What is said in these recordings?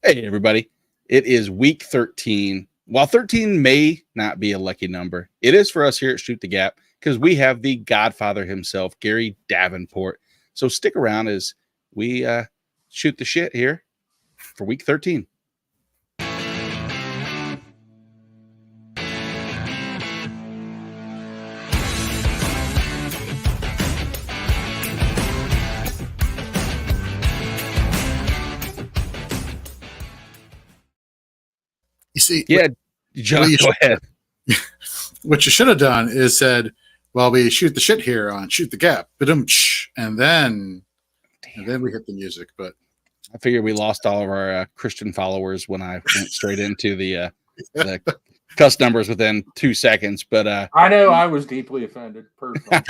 Hey, everybody. It is week 13. While 13 may not be a lucky number, it is for us here at Shoot the Gap because we have the Godfather himself, Gary Davenport. So stick around as we shoot the shit here for week 13. You see, Yeah, John, go ahead. What you should have done is said, well, we shoot the shit here on Shoot the Gap, and then we hit the music. But I figured we lost all of our Christian followers when I went straight into the cuss numbers within 2 seconds. But I know I was deeply offended personally.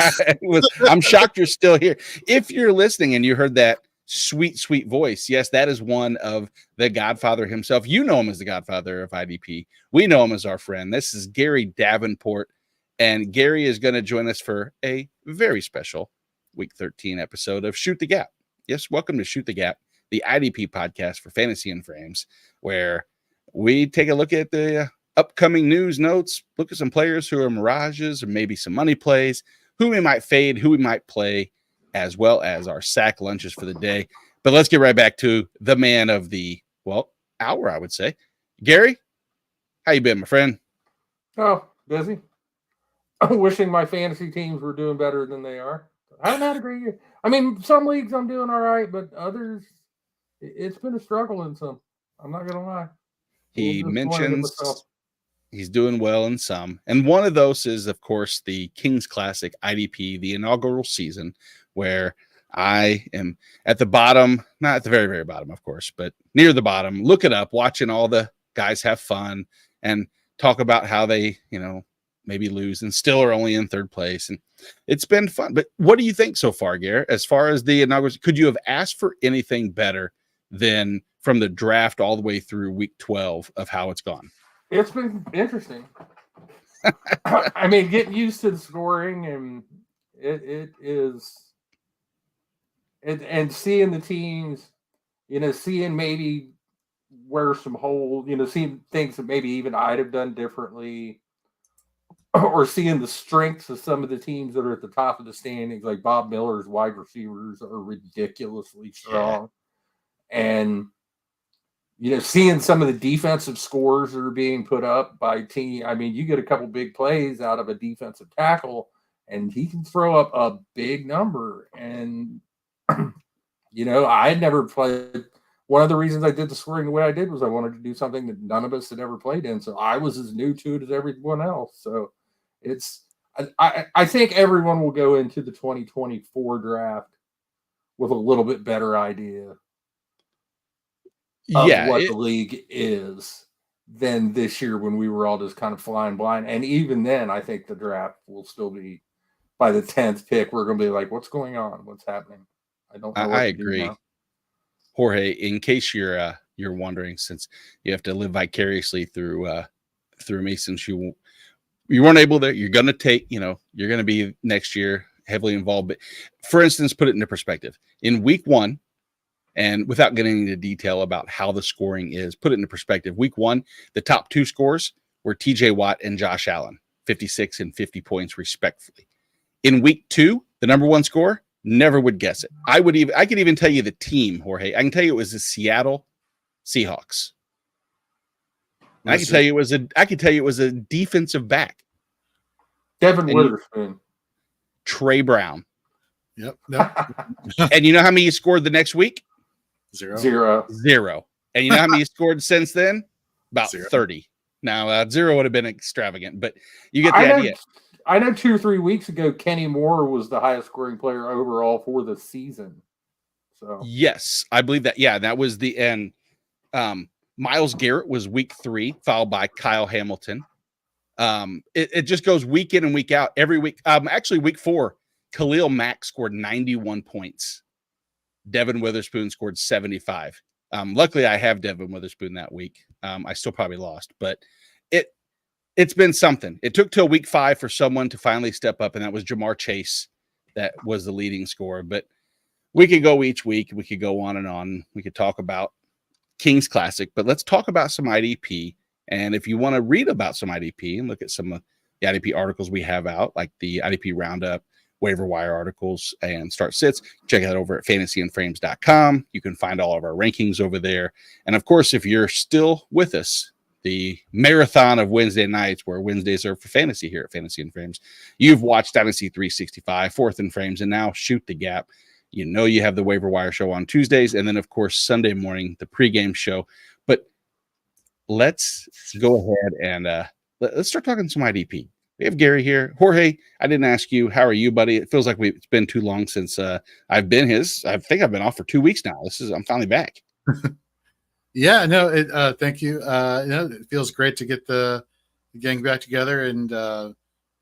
I'm shocked you're still here. If you're listening and you heard that sweet, sweet voice, yes, that is one of the Godfather himself. You know him as the Godfather of IDP. We know him as our friend. This is Gary Davenport, and Gary is going to join us for a very special week 13 episode of Shoot the Gap. Yes, welcome to Shoot the Gap, the IDP podcast for Fantasy and Frames, where we take a look at the upcoming news notes, look at some players who are mirages or maybe some money plays, who we might fade, who we might play, as well as our sack lunches for the day. But let's get right back to the man of the, hour, I would say. Gary, how you been, my friend? Oh, busy. I'm wishing my fantasy teams were doing better than they are. I haven't had a great year. I mean, some leagues I'm doing all right, but others, it's been a struggle in some. I'm not going to lie. He mentions he's doing well in some. And one of those is, of course, the Kings Classic IDP, the inaugural season, where I am at the bottom, not at the very, very bottom, of course, but near the bottom. Look it up, watching all the guys have fun and talk about how they, maybe lose and still are only in third place. And it's been fun. But what do you think so far, Gary, as far as the inaugural? Could you have asked for anything better than from the draft all the way through week 12 of how it's gone? It's been interesting. I mean, getting used to the scoring, and it is, and seeing the teams, seeing maybe where some holes, seeing things that maybe even I'd have done differently, or seeing the strengths of some of the teams that are at the top of the standings, like Bob Miller's wide receivers are ridiculously strong. Yeah. And seeing some of the defensive scores that are being put up by team. I mean, you get a couple big plays out of a defensive tackle, and he can throw up a big number. And, I had never played. One of the reasons I did the scoring the way I did was I wanted to do something that none of us had ever played in. So I was as new to it as everyone else. So I think everyone will go into the 2024 draft with a little bit better idea of what the league is than this year when we were all just kind of flying blind. And even then, I think the draft will still be, by the 10th pick, we're going to be like, what's going on? What's happening? I don't know. I agree. Jorge, in case you're wondering, since you have to live vicariously through me, since you weren't able to, you're going to take, you're going to be next year heavily involved. But for instance, put it into perspective. In week 1, and without getting into detail about how the scoring is, put it into perspective. Week 1, the top 2 scores were TJ Watt and Josh Allen, 56 and 50 points respectively. In week 2, the number 1 score, never would guess it. I could even tell you the team, Jorge. I can tell you it was the Seattle Seahawks. I can tell you it was a defensive back. Devin Witherspoon. Trey Brown. Yep. And you know how many he scored the next week? Zero. And you know how many he scored since then? About 0. 30. Now, 0 would have been extravagant, but you get the idea. I know 2 or 3 weeks ago, Kenny Moore was the highest scoring player overall for the season. So yes, I believe that. Yeah, that was the end. Myles Garrett was week 3, followed by Kyle Hamilton. It just goes week in and week out every week. Actually, week 4, Khalil Mack scored 91 points. Devin Witherspoon scored 75. Luckily, I have Devin Witherspoon that week. I still probably lost, but it's been something. It took till week 5 for someone to finally step up, and that was Jamar Chase. That was the leading scorer. But we could go each week. We could go on and on. We could talk about Kings Classic, but let's talk about some IDP. And if you want to read about some IDP and look at some of the IDP articles we have out, like the IDP Roundup, waiver wire articles, and start sits, check it out over at fantasyandframes.com. You can find all of our rankings over there. And of course, if you're still with us, the marathon of Wednesday nights, where Wednesdays are for fantasy here at Fantasy and Frames, you've watched Dynasty 365, Fourth and Frames, and now Shoot the Gap. You know you have the waiver wire show on Tuesdays, and then, of course, Sunday morning, the pregame show. But let's go ahead and let's start talking some IDP. We have Gary here. Jorge, I didn't ask you. How are you, buddy? It feels like it's been too long since I've been his. I think I've been off for 2 weeks now. I'm finally back. Yeah, no, thank you. It feels great to get the gang back together, and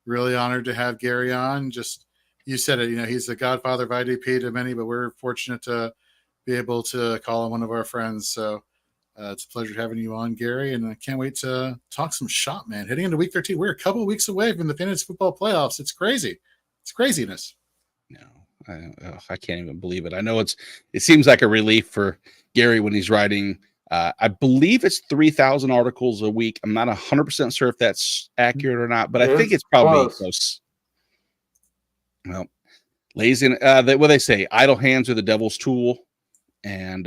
really honored to have Gary on. Just, you said it, he's the godfather of IDP to many, but we're fortunate to be able to call him one of our friends. So it's a pleasure having you on, Gary, and I can't wait to talk some shop, man. Heading into week 13, we're a couple of weeks away from the fantasy football playoffs. It's crazy. It's craziness. No, I can't even believe it. I know it seems like a relief for Gary when he's writing. I believe it's 3,000 articles a week. I'm not 100% sure if that's accurate or not, but I think it's probably close. Well, lazy. What they say, idle hands are the devil's tool, and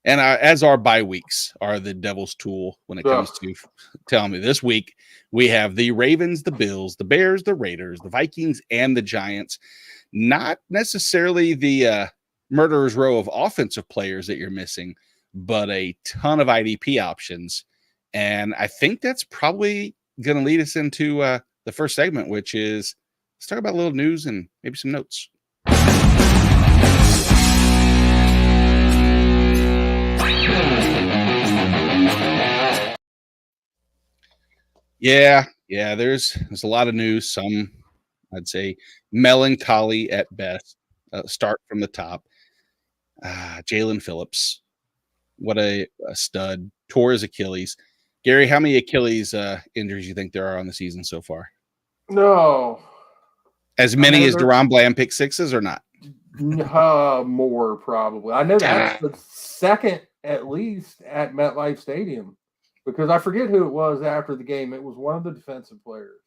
as our bye weeks are the devil's tool when it comes to telling me. This week we have the Ravens, the Bills, the Bears, the Raiders, the Vikings, and the Giants. Not necessarily the murderer's row of offensive players that you're missing, but a ton of IDP options. And I think that's probably going to lead us into the first segment, which is let's talk about a little news and maybe some notes. Yeah, there's a lot of news. Some, I'd say, melancholy at best. Start from the top. Jalen Phillips, what a stud. Tore his Achilles. Gary, how many Achilles injuries do you think there are on the season so far? No. As many as Deron Bland pick sixes or not? More, probably. I know that's the second, at least, at MetLife Stadium. Because I forget who it was after the game. It was one of the defensive players.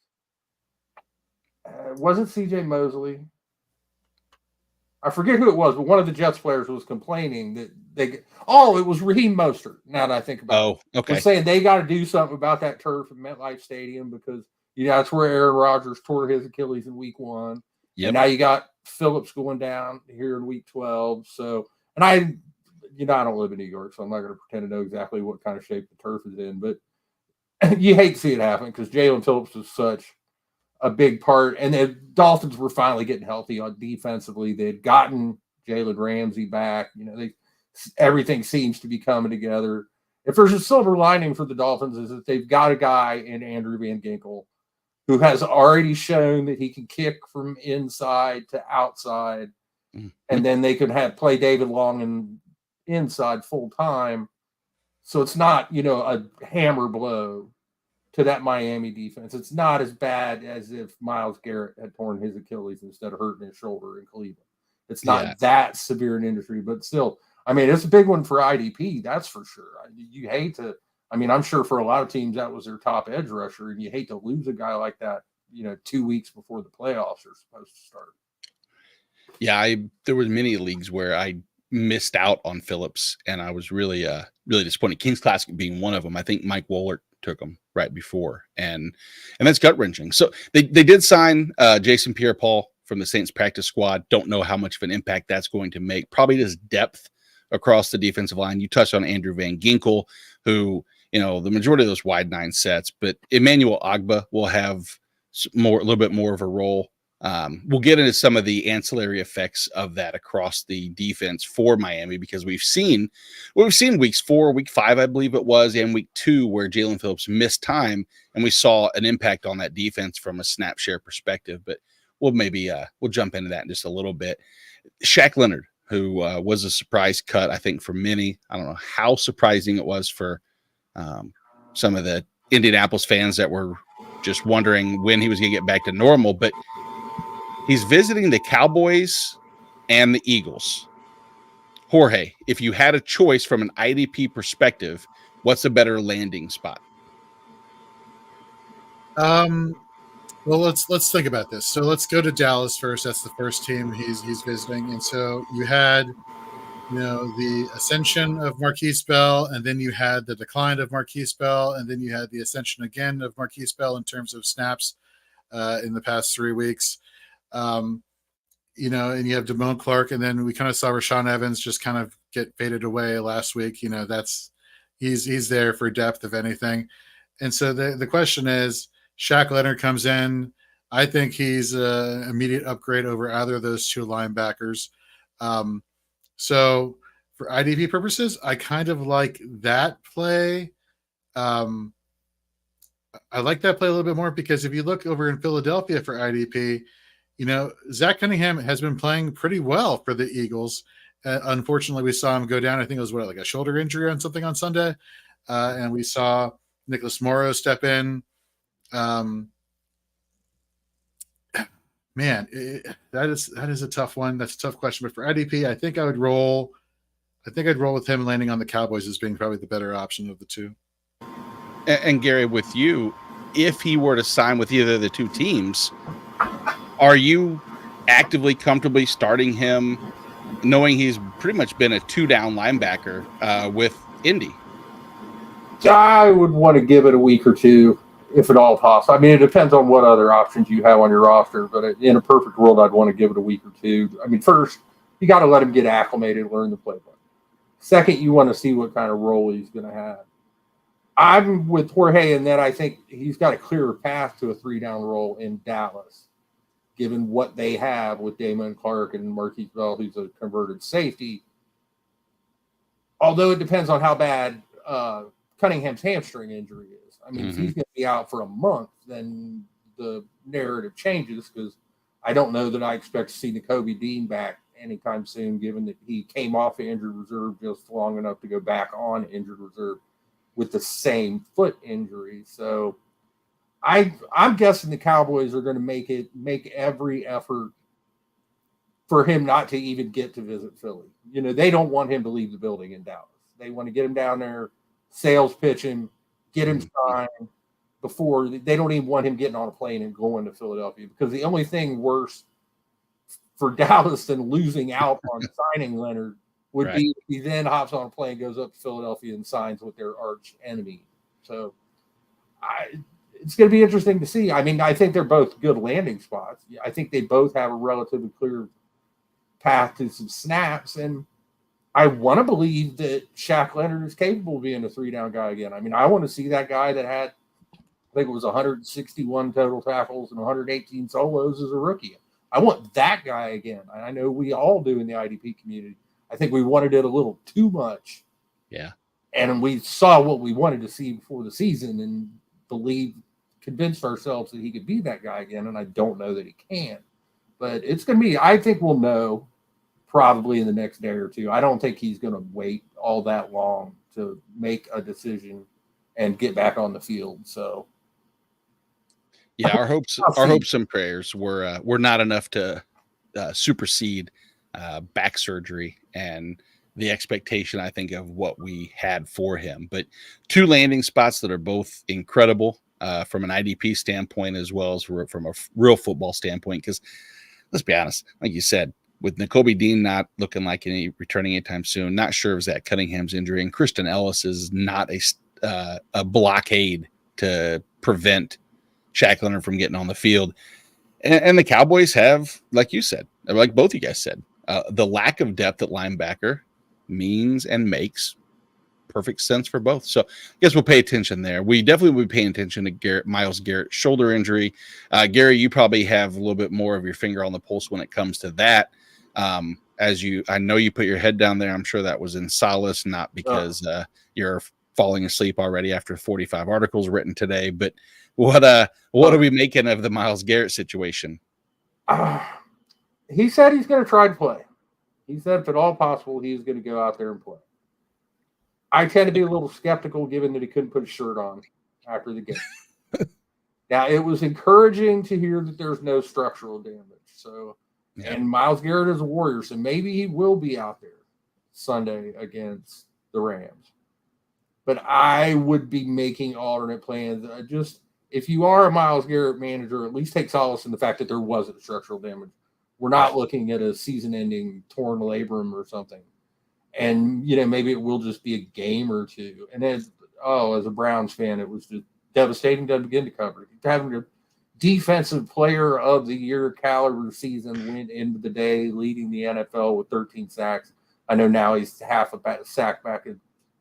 Wasn't C.J. Mosley? I forget who it was, but one of the Jets players was complaining that it was Raheem Mostert. Now that I think about it. Oh, okay. Was saying they got to do something about that turf at MetLife Stadium because that's where Aaron Rodgers tore his Achilles in week 1. Yep. And now you got Phillips going down here in week 12. So, and I don't live in New York, so I'm not going to pretend to know exactly what kind of shape the turf is in. But you hate to see it happen because Jalen Phillips was such a big part. And the Dolphins were finally getting healthy on defensively. They had gotten Jalen Ramsey back. Everything seems to be coming together. If there's a silver lining for the Dolphins is that they've got a guy in Andrew Van Ginkel who has already shown that he can kick from inside to outside. Mm-hmm. And then they could play David Long and inside full time. So it's not, a hammer blow to that Miami defense. It's not as bad as if Myles Garrett had torn his Achilles instead of hurting his shoulder in Cleveland. It's not that severe an injury, but still, it's a big one for IDP. That's for sure. You hate to, I'm sure for a lot of teams that was their top edge rusher, and you hate to lose a guy like that, 2 weeks before the playoffs are supposed to start. Yeah, there was many leagues where I missed out on Phillips, and I was really disappointed. Kings Classic being one of them. I think Mike Wollert took him right before, and that's gut wrenching. So they did sign Jason Pierre-Paul from the Saints practice squad. Don't know how much of an impact that's going to make. Probably just depth across the defensive line. You touched on Andrew Van Ginkel, who the majority of those wide 9 sets, but Emmanuel Ogbah will have a little bit more of a role. We'll get into some of the ancillary effects of that across the defense for Miami because we've seen weeks 4, week 5, I believe it was, and week 2 where Jalen Phillips missed time, and we saw an impact on that defense from a snap share perspective. But we'll jump into that in just a little bit. Shaq Leonard, who was a surprise cut, I think, for many. I don't know how surprising it was for some of the Indianapolis fans that were just wondering when he was going to get back to normal, but he's visiting the Cowboys and the Eagles. Jorge, if you had a choice from an IDP perspective, what's a better landing spot? Well, let's think about this. So let's go to Dallas first. That's the first team he's visiting, and so you had the ascension of Marquise Bell, and then you had the decline of Marquise Bell, and then you had the ascension again of Marquise Bell in terms of snaps in the past 3 weeks. And you have Damone Clark, and then we kind of saw Rashaan Evans just kind of get faded away last week. That's he's there for depth, if anything. And so the question is, Shaq Leonard comes in. I think he's an immediate upgrade over either of those two linebackers. So for IDP purposes, I kind of like that play. I like that play a little bit more because if you look over in Philadelphia for IDP, Zach Cunningham has been playing pretty well for the Eagles. Unfortunately, we saw him go down. I think it was like a shoulder injury on something on Sunday. And we saw Nicholas Morrow step in. Man, that is a tough one. That's a tough question. But for IDP, I think I'd roll with him landing on the Cowboys as being probably the better option of the two. And Gary, with you, if he were to sign with either of the two teams, are you actively comfortably starting him, knowing he's pretty much been a 2-down linebacker with Indy? I would want to give it a week or two, if at all possible. I mean, it depends on what other options you have on your roster, but in a perfect world, I'd want to give it a week or two. I mean, first, you got to let him get acclimated, learn the playbook. Second, you want to see what kind of role he's going to have. I'm with Jorge in that I think he's got a clearer path to a 3-down role in Dallas, given what they have with Damone Clark and Marquise Bell, who's a converted safety. Although it depends on how bad Cunningham's hamstring injury is. I mean, if he's going to be out for a month, then the narrative changes, because I don't know that I expect to see Nakobe Dean back anytime soon, given that he came off of injured reserve just long enough to go back on injured reserve with the same foot injury. So I'm guessing the Cowboys are going to make every effort for him not to even get to visit Philly. They don't want him to leave the building in Dallas. They want to get him down there, sales pitch him, get him signed before. They don't even want him getting on a plane and going to Philadelphia, because the only thing worse for Dallas than losing out on signing Leonard would be if he then hops on a plane, goes up to Philadelphia, and signs with their arch enemy. So it's going to be interesting to see. I mean, I think they're both good landing spots. I think they both have a relatively clear path to some snaps, and I want to believe that Shaq Leonard is capable of being a 3-down guy again. I mean, I want to see that guy that had, I think it was 161 total tackles and 118 solos as a rookie. I want that guy again. I know we all do in the IDP community. I think we wanted it a little too much. Yeah. And we saw what we wanted to see before the season and convinced ourselves that he could be that guy again. And I don't know that he can. But it's going to be, I think we'll know probably in the next day or two. I don't think he's going to wait all that long to make a decision and get back on the field. So, yeah, our hopes and prayers were not enough to supersede back surgery and the expectation, I think, of what we had for him. But two landing spots that are both incredible from an IDP standpoint, as well as from a real football standpoint. Because let's be honest, like you said, with Nakobe Dean not looking like returning anytime soon, not sure if Zach Cunningham's injury, and Kristen Ellis is not a blockade to prevent Shaq Leonard from getting on the field. And the Cowboys have, like you said, like both you guys said, the lack of depth at linebacker means and makes perfect sense for both. So I guess we'll pay attention there. We definitely will be paying attention to Myles Garrett's shoulder injury. Gary, you probably have a little bit more of your finger on the pulse when it comes to that. I know you put your head down there. I'm sure that was in solace, not because you're falling asleep already after 45 articles written today. But what are we making of the Myles Garrett situation? He said he's going to try to play. He said if at all possible, he's going to go out there and play. I tend to be a little skeptical, given that he couldn't put a shirt on after the game. Now, it was encouraging to hear that there's no structural damage. So, and Myles Garrett is a warrior, so maybe he will be out there. Sunday against the Rams. But I would be making alternate plans. If you are a Myles Garrett manager, at least take solace in the fact that there wasn't structural damage. We're not looking at a season-ending torn labrum or something. And, maybe it will just be a game or two. And as a Browns fan, it was just devastating to begin to cover. Having a defensive player of the year caliber season went into the day, leading the NFL with 13 sacks. I know now he's half a sack back at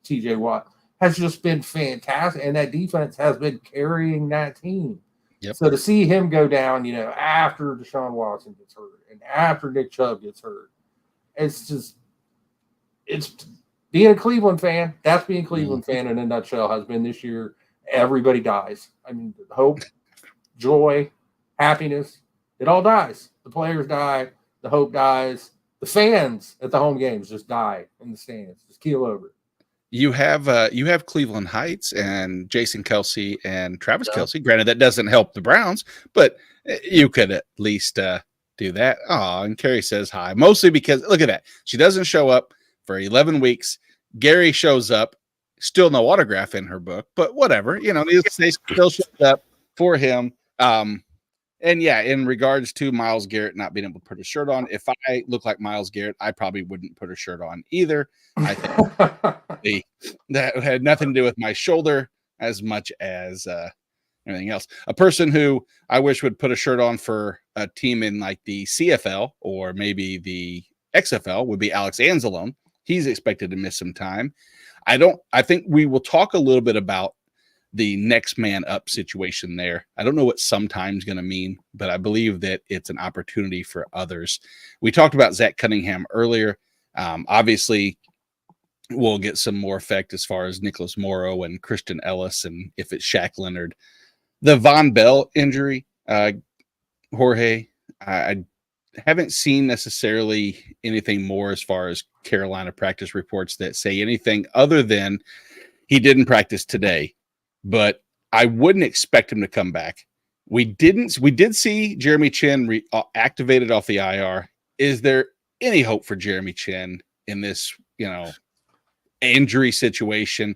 TJ Watt. Has just been fantastic. And that defense has been carrying that team. Yep. So to see him go down, after Deshaun Watson gets hurt and after Nick Chubb gets hurt, it's being a Cleveland fan. That's being a Cleveland fan in a nutshell has been this year. Everybody dies. I mean, hope, joy, happiness, it all dies. The players die. The hope dies. The fans at the home games just die in the stands. Just keel over. You have Cleveland Heights and Jason Kelsey and Travis Kelsey. Granted, that doesn't help the Browns, but you could at least do that. Oh, and Carrie says hi, mostly because look at that. She doesn't show up for 11 weeks. Gary shows up, still no autograph in her book, but whatever. They still showed up for him. And yeah, in regards to Myles Garrett not being able to put a shirt on, if I look like Myles Garrett, I probably wouldn't put a shirt on either. I think that had nothing to do with my shoulder as much as anything else. A person who I wish would put a shirt on for a team in like the CFL or maybe the XFL would be Alex Anzalone. He's expected to miss some time. I think we will talk a little bit about the next man up situation there. I don't know what sometimes going to mean, but I believe that it's an opportunity for others. We talked about Zach Cunningham earlier. Obviously, we'll get some more effect as far as Nicholas Morrow and Christian Ellis, and if it's Shaq Leonard. The Von Bell injury, Jorge, I haven't seen necessarily anything more as far as Carolina practice reports that say anything other than he didn't practice today. But I wouldn't expect him to come back. We did see Jeremy Chin activated off the IR. Is there any hope for Jeremy Chin in this, injury situation?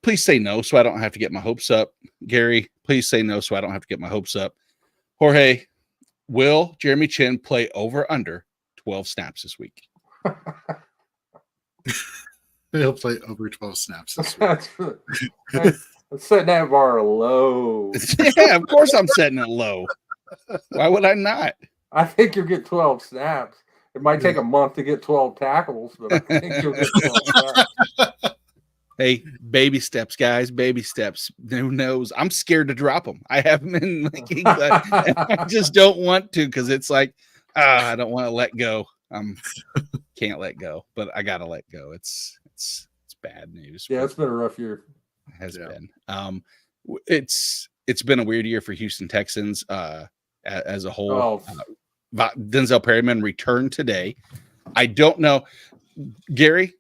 Please say no so I don't have to get my hopes up. Gary, please say no so I don't have to get my hopes up. Jorge, will Jeremy Chin play over under 12 snaps this week? He'll play over 12 snaps this week. That's setting that bar low. Yeah, of course I'm setting it low. Why would I not? I think you'll get 12 snaps. It might take a month to get 12 tackles, but I think you'll get 12 snaps. Hey, baby steps, guys. Baby steps. Who knows? I'm scared to drop them. I haven't been thinking, but I just don't want to because it's like, I don't want to let go. Can't let go, but I gotta let go. It's bad news. Yeah, it's been a rough year. It has been. It's been a weird year for Houston Texans as a whole. Denzel Perryman returned today. I don't know, Gary,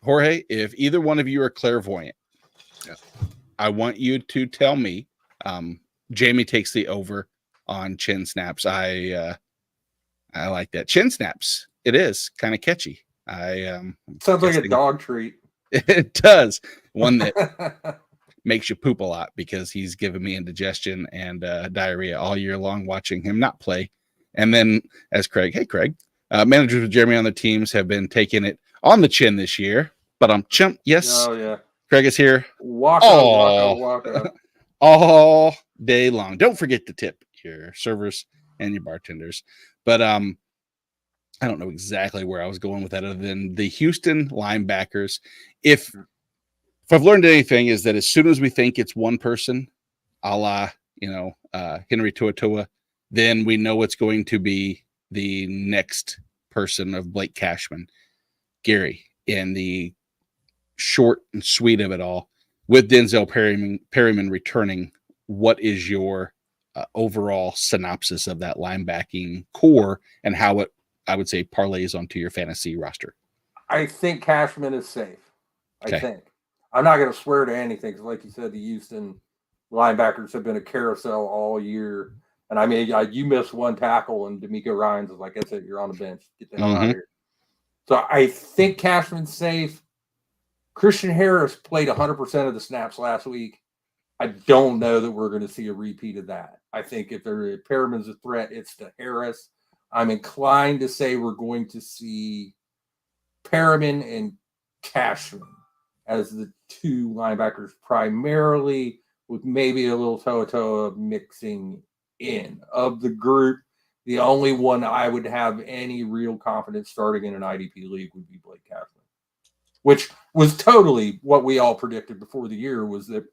Jorge, if either one of you are clairvoyant, I want you to tell me. Jamie takes the over on chin snaps. I like that. Chin snaps. It is kind of catchy. Sounds like a dog treat. It does. One that makes you poop a lot because he's given me indigestion and diarrhea all year long watching him not play. And then as Craig, managers with Jeremy on the teams have been taking it on the chin this year. But yes. Oh, yeah. Craig is here. Walk out. All day long. Don't forget to tip your servers and your bartenders. But I don't know exactly where I was going with that other than the Houston linebackers. If I've learned anything is that as soon as we think it's one person, a la, Henry To'oTo'o, then we know it's going to be the next person of Blake Cashman. Gary, in the short and sweet of it all, with Denzel Perryman returning, what is your overall synopsis of that linebacking core and how it, I would say, parlays onto your fantasy roster? I think Cashman is safe. I think. I'm not going to swear to anything because, like you said, the Houston linebackers have been a carousel all year. And I mean, you miss one tackle, and D'Amico Ryans is like, "That's it. You're on the bench. Get the hell out of here." So I think Cashman's safe. Christian Harris played 100% of the snaps last week. I don't know that we're going to see a repeat of that. I think if Perriman's a threat, it's to Harris. I'm inclined to say we're going to see Perriman and Cashman as the two linebackers primarily, with maybe a little Toa mixing in. Of the group, the only one I would have any real confidence starting in an IDP league would be Blake Cashman, which was totally what we all predicted before the year, was that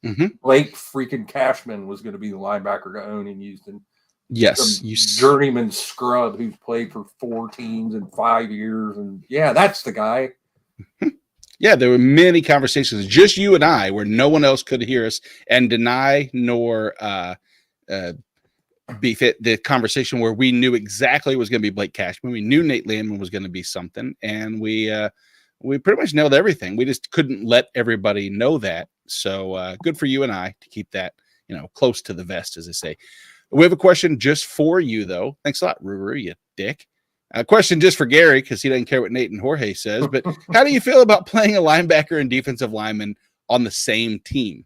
Blake freaking Cashman was going to be the linebacker to own in Houston. Yes. Journeyman scrub who's played for 4 teams in 5 years. And yeah, that's the guy. Yeah, there were many conversations, just you and I, where no one else could hear us and deny nor befit the conversation where we knew exactly it was going to be Blake Cashman. We knew Nate Landman was going to be something, and we pretty much nailed everything. We just couldn't let everybody know that. So good for you and I to keep that, close to the vest, as they say. We have a question just for you, though. Thanks a lot, Ruru, you dick. A question just for Gary, because he doesn't care what Nate and Jorge says. But how do you feel about playing a linebacker and defensive lineman on the same team?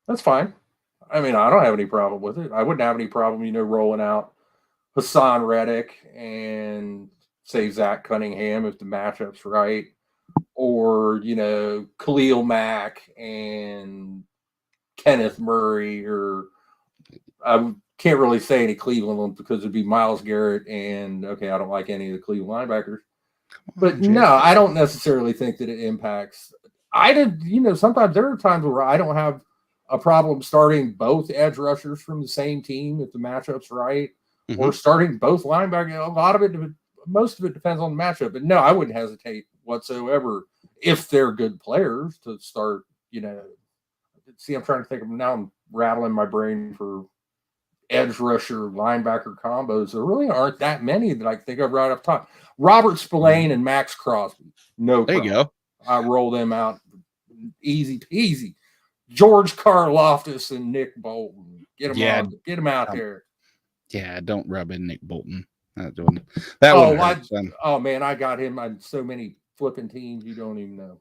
That's fine. I mean, I don't have any problem with it. I wouldn't have any problem, rolling out Hassan Reddick and, say, Zach Cunningham if the matchup's right. Or, Khalil Mack and Kenneth Murray. Or I can't really say any Cleveland ones because it'd be Myles Garrett and, I don't like any of the Cleveland linebackers. But no, I don't necessarily think that it impacts. Sometimes there are times where I don't have a problem starting both edge rushers from the same team if the matchup's right, or starting both linebackers. Most of it depends on the matchup. But no, I wouldn't hesitate whatsoever if they're good players to start, See, I'm trying to think of them now. I'm rattling my brain for edge rusher linebacker combos. There really aren't that many that I can think of right off top. Robert Spillane and Max Crosby. No problem. There you go. I roll them out easy peasy. George Karlaftis and Nick Bolton. Get them out there. Yeah, don't rub in Nick Bolton. That man, I got him on so many flipping teams you don't even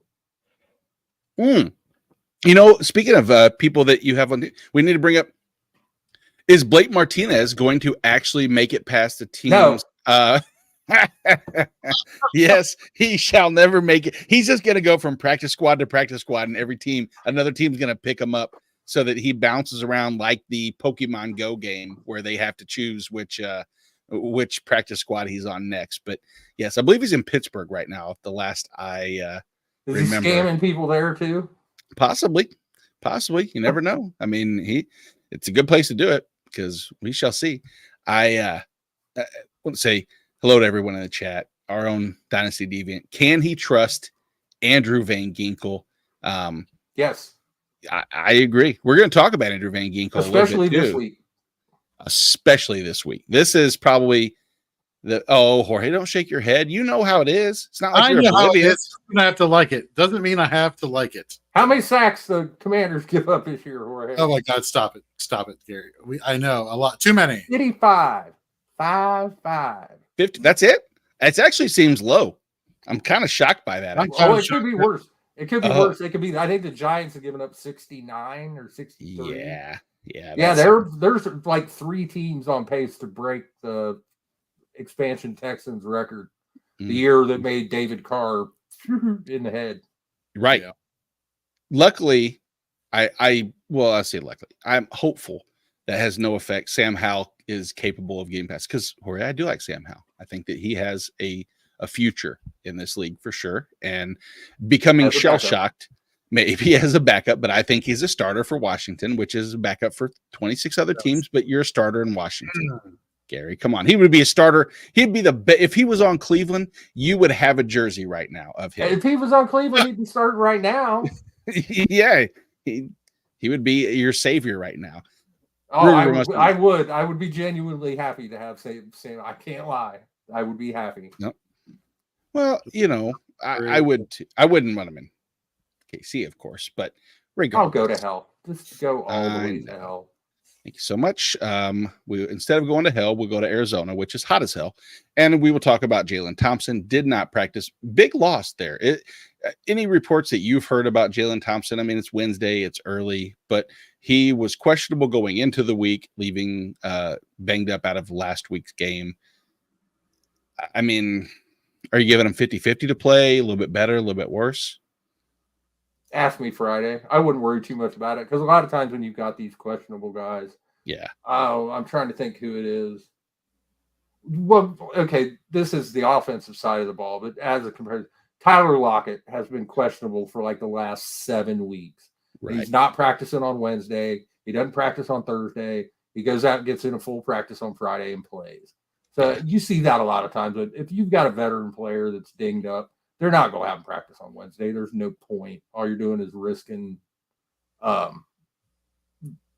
know. Speaking of people that you have on, we need to bring up, is Blake Martinez going to actually make it past the teams? No. Yes, he shall never make it. He's just going to go from practice squad to practice squad, and another team's going to pick him up so that he bounces around like the Pokemon Go game where they have to choose which practice squad he's on next. But yes, I believe he's in Pittsburgh right now. The last I remember. Is he scamming people there too? Possibly. You never know. I mean, it's a good place to do it because we shall see. I want to say hello to everyone in the chat. Our own Dynasty Deviant. Can he trust Andrew Van Ginkel? Yes. I agree. We're going to talk about Andrew Van Ginkel especially this week. Especially this week. This is probably Jorge, don't shake your head. You know how it is. It's not like you're oblivious. I have to like it. Doesn't mean I have to like it. How many sacks the Commanders give up this year, Jorge? Oh my God! Stop it, Gary. I know a lot. Too many. 55. 50. That's it. It actually seems low. I'm kind of shocked by that. It could be worse. It could be worse. It could be. I think the Giants have given up 69 or 63. Yeah. There's like 3 teams on pace to break the expansion Texans record. The year that made David Carr in the head. Right. Yeah. Luckily, I say luckily, I'm hopeful that has no effect. Sam Howell is capable of getting past, because Jorge, I do like Sam Howell. I think that he has a future in this league for sure, and becoming shell-shocked maybe as a backup, but I think he's a starter for Washington, which is a backup for 26 other teams, but you're a starter in Washington. Gary, come on. He would be a starter. He'd be if he was on Cleveland, you would have a jersey right now of him. If he was on Cleveland, he'd be starting right now. Yeah. He would be your savior right now. Oh, I would be genuinely happy to have Sam. I can't lie. I would be happy. No. Well, I wouldn't run him in KC, of course, but regardless. I'll go to hell. Just go all the way to hell. Thank you so much. We instead of going to hell, we'll go to Arizona, which is hot as hell, and we will talk about Jalen Thompson. Did not practice. Big loss there. Any reports that you've heard about Jalen Thompson? I mean, it's Wednesday, it's early, but he was questionable going into the week, leaving banged up out of last week's game. I mean, are you giving him 50-50 to play? A little bit better, a little bit worse? Ask me Friday. I wouldn't worry too much about it because a lot of times when you've got these questionable guys, yeah. Oh, I'm trying to think who it is. Well, okay, this is the offensive side of the ball, but as a comparison, Tyler Lockett has been questionable for like the last 7 weeks. Right. He's not practicing on Wednesday. He doesn't practice on Thursday. He goes out and gets in a full practice on Friday and plays. So you see that a lot of times. But if you've got a veteran player that's dinged up, they're not going to have him practice on Wednesday. There's no point. All you're doing is risking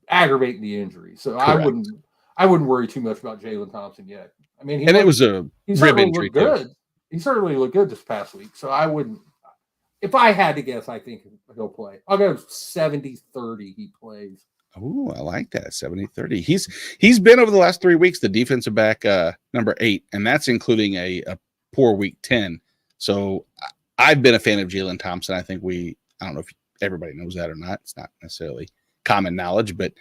aggravating the injury. So Correct. I wouldn't worry too much about Jalen Thompson yet. I mean, it was a rib injury good. He certainly looked good this past week. So I wouldn't. If I had to guess, I think he'll play. I'll go 70-30 he plays. Oh, I like that. 70-30. He's been over the last 3 weeks the defensive back number 8, and that's including a poor week 10. So I've been a fan of Jalen Thompson. I think I don't know if everybody knows that or not. It's not necessarily common knowledge, but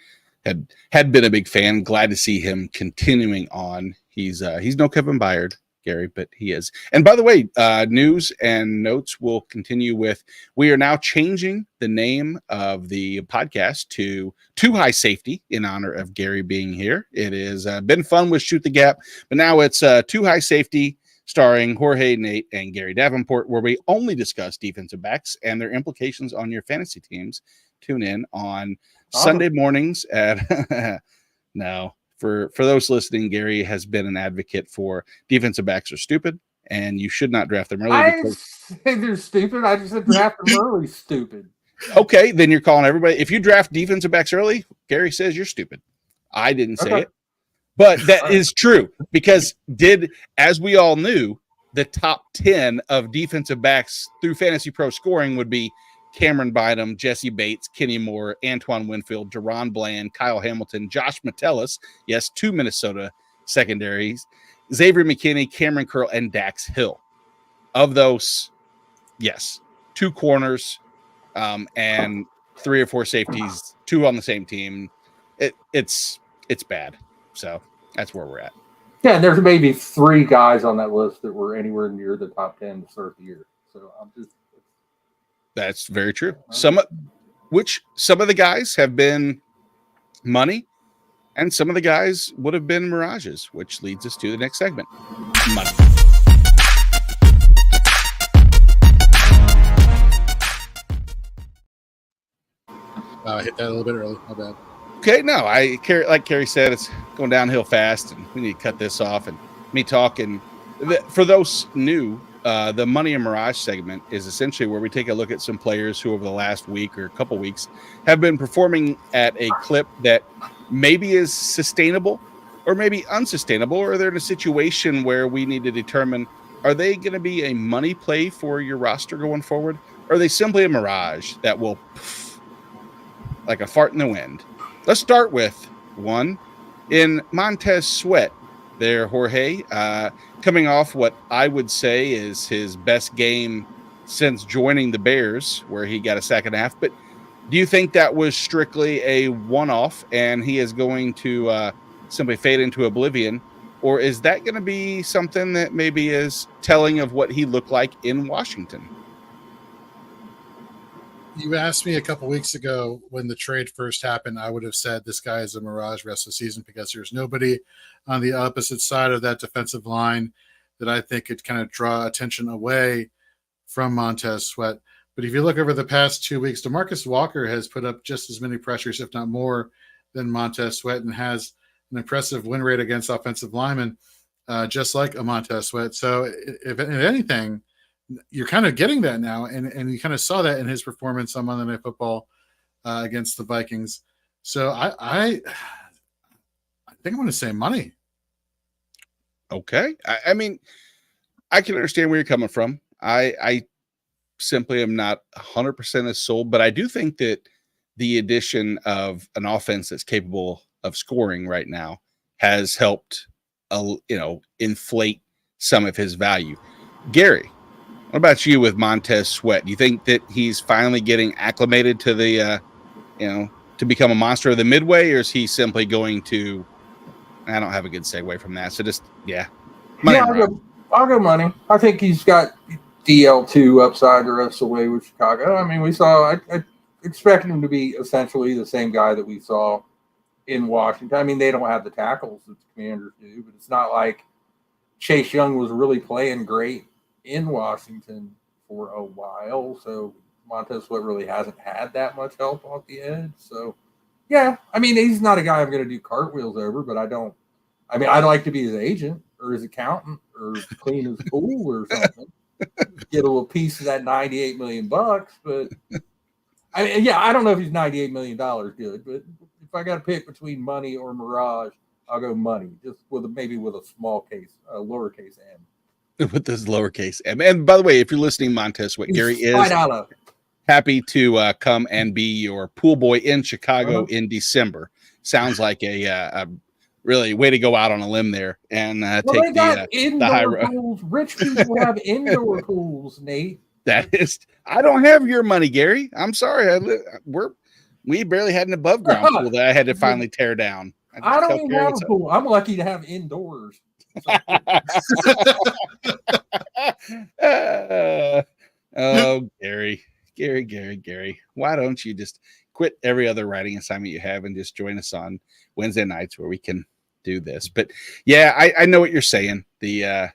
had been a big fan. Glad to see him continuing on. He's no Kevin Byard, Gary, but he is. And by the way, news and notes will continue with, we are now changing the name of the podcast to Too High Safety in honor of Gary being here. It has been fun with Shoot the Gap, but now it's Too High Safety, starring Jorge, Nate, and Gary Davenport, where we only discuss defensive backs and their implications on your fantasy teams. Tune in on Sunday mornings at no. For those listening, Gary has been an advocate for defensive backs are stupid, and you should not draft them early. I didn't say they're stupid. I just said draft them early stupid. Okay, then you're calling everybody. If you draft defensive backs early, Gary says you're stupid. I didn't say it. But that is true, because as we all knew, the top 10 of defensive backs through Fantasy Pro scoring would be Cameron Bynum, Jesse Bates, Kenny Moore, Antoine Winfield, Deron Bland, Kyle Hamilton, Josh Metellus, yes, 2 Minnesota secondaries, Xavier McKinney, Cameron Curl, and Dax Hill. Of those, yes, 2 corners and 3 or 4 safeties, 2 on the same team. It's bad. So that's where we're at. Yeah, and there's maybe 3 guys on that list that were anywhere near the top 10 to start the year. So that's very true. Some of the guys have been money, and some of the guys would have been mirages, which leads us to the next segment. Money. I hit that a little bit early. My bad. Okay, no, like Carrie said, it's going downhill fast, and we need to cut this off. And me talking for those new, the Money and Mirage segment is essentially where we take a look at some players who over the last week or a couple weeks have been performing at a clip that maybe is sustainable or maybe unsustainable, or they're in a situation where we need to determine, are they going to be a money play for your roster going forward? Or are they simply a mirage that will like a fart in the wind? Let's start with one in Montez Sweat there, Jorge, coming off what I would say is his best game since joining the Bears, where he got a sack and a half. But do you think that was strictly a one-off and he is going to simply fade into oblivion? Or is that going to be something that maybe is telling of what he looked like in Washington? You asked me a couple weeks ago when the trade first happened, I would have said this guy is a mirage rest of the season, because there's nobody on the opposite side of that defensive line that I think could kind of draw attention away from Montez Sweat. But if you look over the past 2 weeks, DeMarcus Walker has put up just as many pressures, if not more, than Montez Sweat, and has an impressive win rate against offensive linemen, just like a Montez Sweat. So if anything, you're kind of getting that now, and you kind of saw that in his performance on Monday Night Football against the Vikings. So I think I'm going to say money. Okay. I mean, I can understand where you're coming from. I simply am not 100% as sold, but I do think that the addition of an offense that's capable of scoring right now has helped, inflate some of his value. Gary, what about you with Montez Sweat? Do you think that he's finally getting acclimated to the, to become a monster of the midway, or is he simply going to? I don't have a good segue from that. So just money. Yeah, I'll go money. I think he's got DL2 upside the rest of the way with Chicago. I mean, I expected him to be essentially the same guy that we saw in Washington. I mean, they don't have the tackles that the Commanders do, but it's not like Chase Young was really playing great in Washington for a while. So Montez Sweat really hasn't had that much help off the edge. So, yeah, I mean, he's not a guy I'm going to do cartwheels over, but I'd like to be his agent or his accountant or clean his pool or something. Get a little piece of that $98 million. But I don't know if he's $98 million good, but if I got to pick between money or Mirage, I'll go money, just maybe with a small case, a lowercase m. With this lowercase m. And by the way, if you're listening, Montez Sweat, Gary is happy to come and be your pool boy in Chicago in December. Sounds like a really way to go out on a limb there and take the high road. Rich people have indoor pools, Nate. That is, I don't have your money, Gary. I'm sorry. We barely had an above ground pool that I had to finally tear down. I don't even have a pool. I'm lucky to have indoors. Oh, Gary. Why don't you just quit every other writing assignment you have and just join us on Wednesday nights where we can do this? But yeah, I know what you're saying. The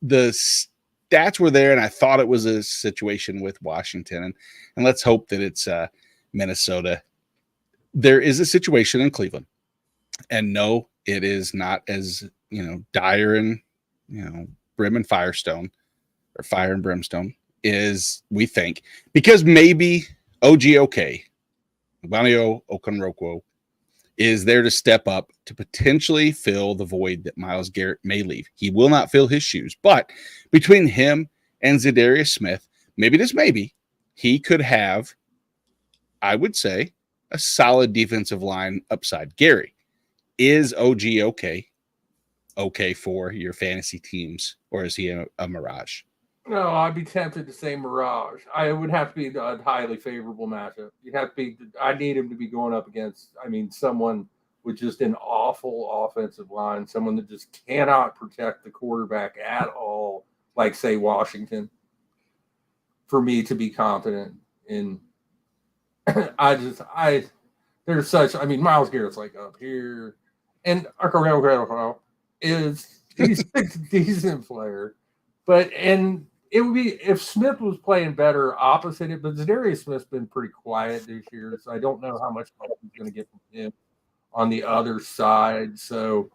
stats were there, and I thought it was a situation with Washington, and let's hope that it's Minnesota. There is a situation in Cleveland, and no, it is not as dire and brim and firestone or fire and brimstone is we think, because maybe OGOK, Banio Okonrokwo, is there to step up to potentially fill the void that Myles Garrett may leave. He will not fill his shoes, but between him and Zadarius Smith, maybe he could have, I would say, a solid defensive line upside. Gary, is OG okay for your fantasy teams, or is he a mirage? No, I'd be tempted to say mirage. I would have to be a highly favorable matchup. I need him to be going up against, someone with just an awful offensive line, someone that just cannot protect the quarterback at all, like, say, Washington, for me to be confident in. Myles Garrett's like up here, and he's a decent player, and it would be if Smith was playing better opposite it, but Zadarius Smith's been pretty quiet this year, so I don't know how much help he's going to get from him on the other side. So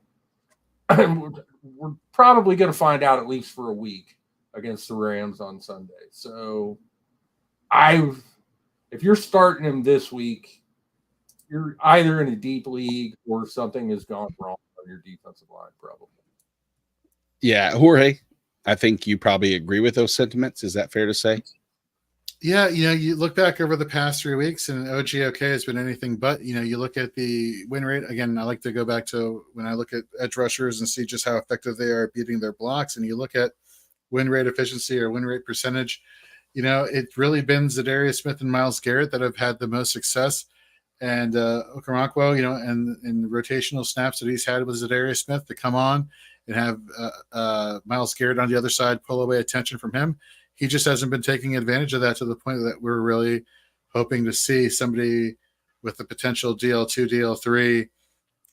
we're probably going to find out at least for a week against the Rams on Sunday. So if you're starting him this week, you're either in a deep league or something has gone wrong on your defensive line, probably. Yeah, Jorge, I think you probably agree with those sentiments. Is that fair to say? Yeah, you look back over the past 3 weeks, and OGOK has been anything but. You look at the win rate. Again, I like to go back to when I look at edge rushers and see just how effective they are beating their blocks. And you look at win rate efficiency or win rate percentage. It's really been Zadarius Smith and Myles Garrett that have had the most success. And Okoronkwo, and the rotational snaps that he's had with Zadarius Smith to come on and have Myles Garrett on the other side pull away attention from him. He just hasn't been taking advantage of that to the point that we're really hoping to see somebody with the potential DL2, DL3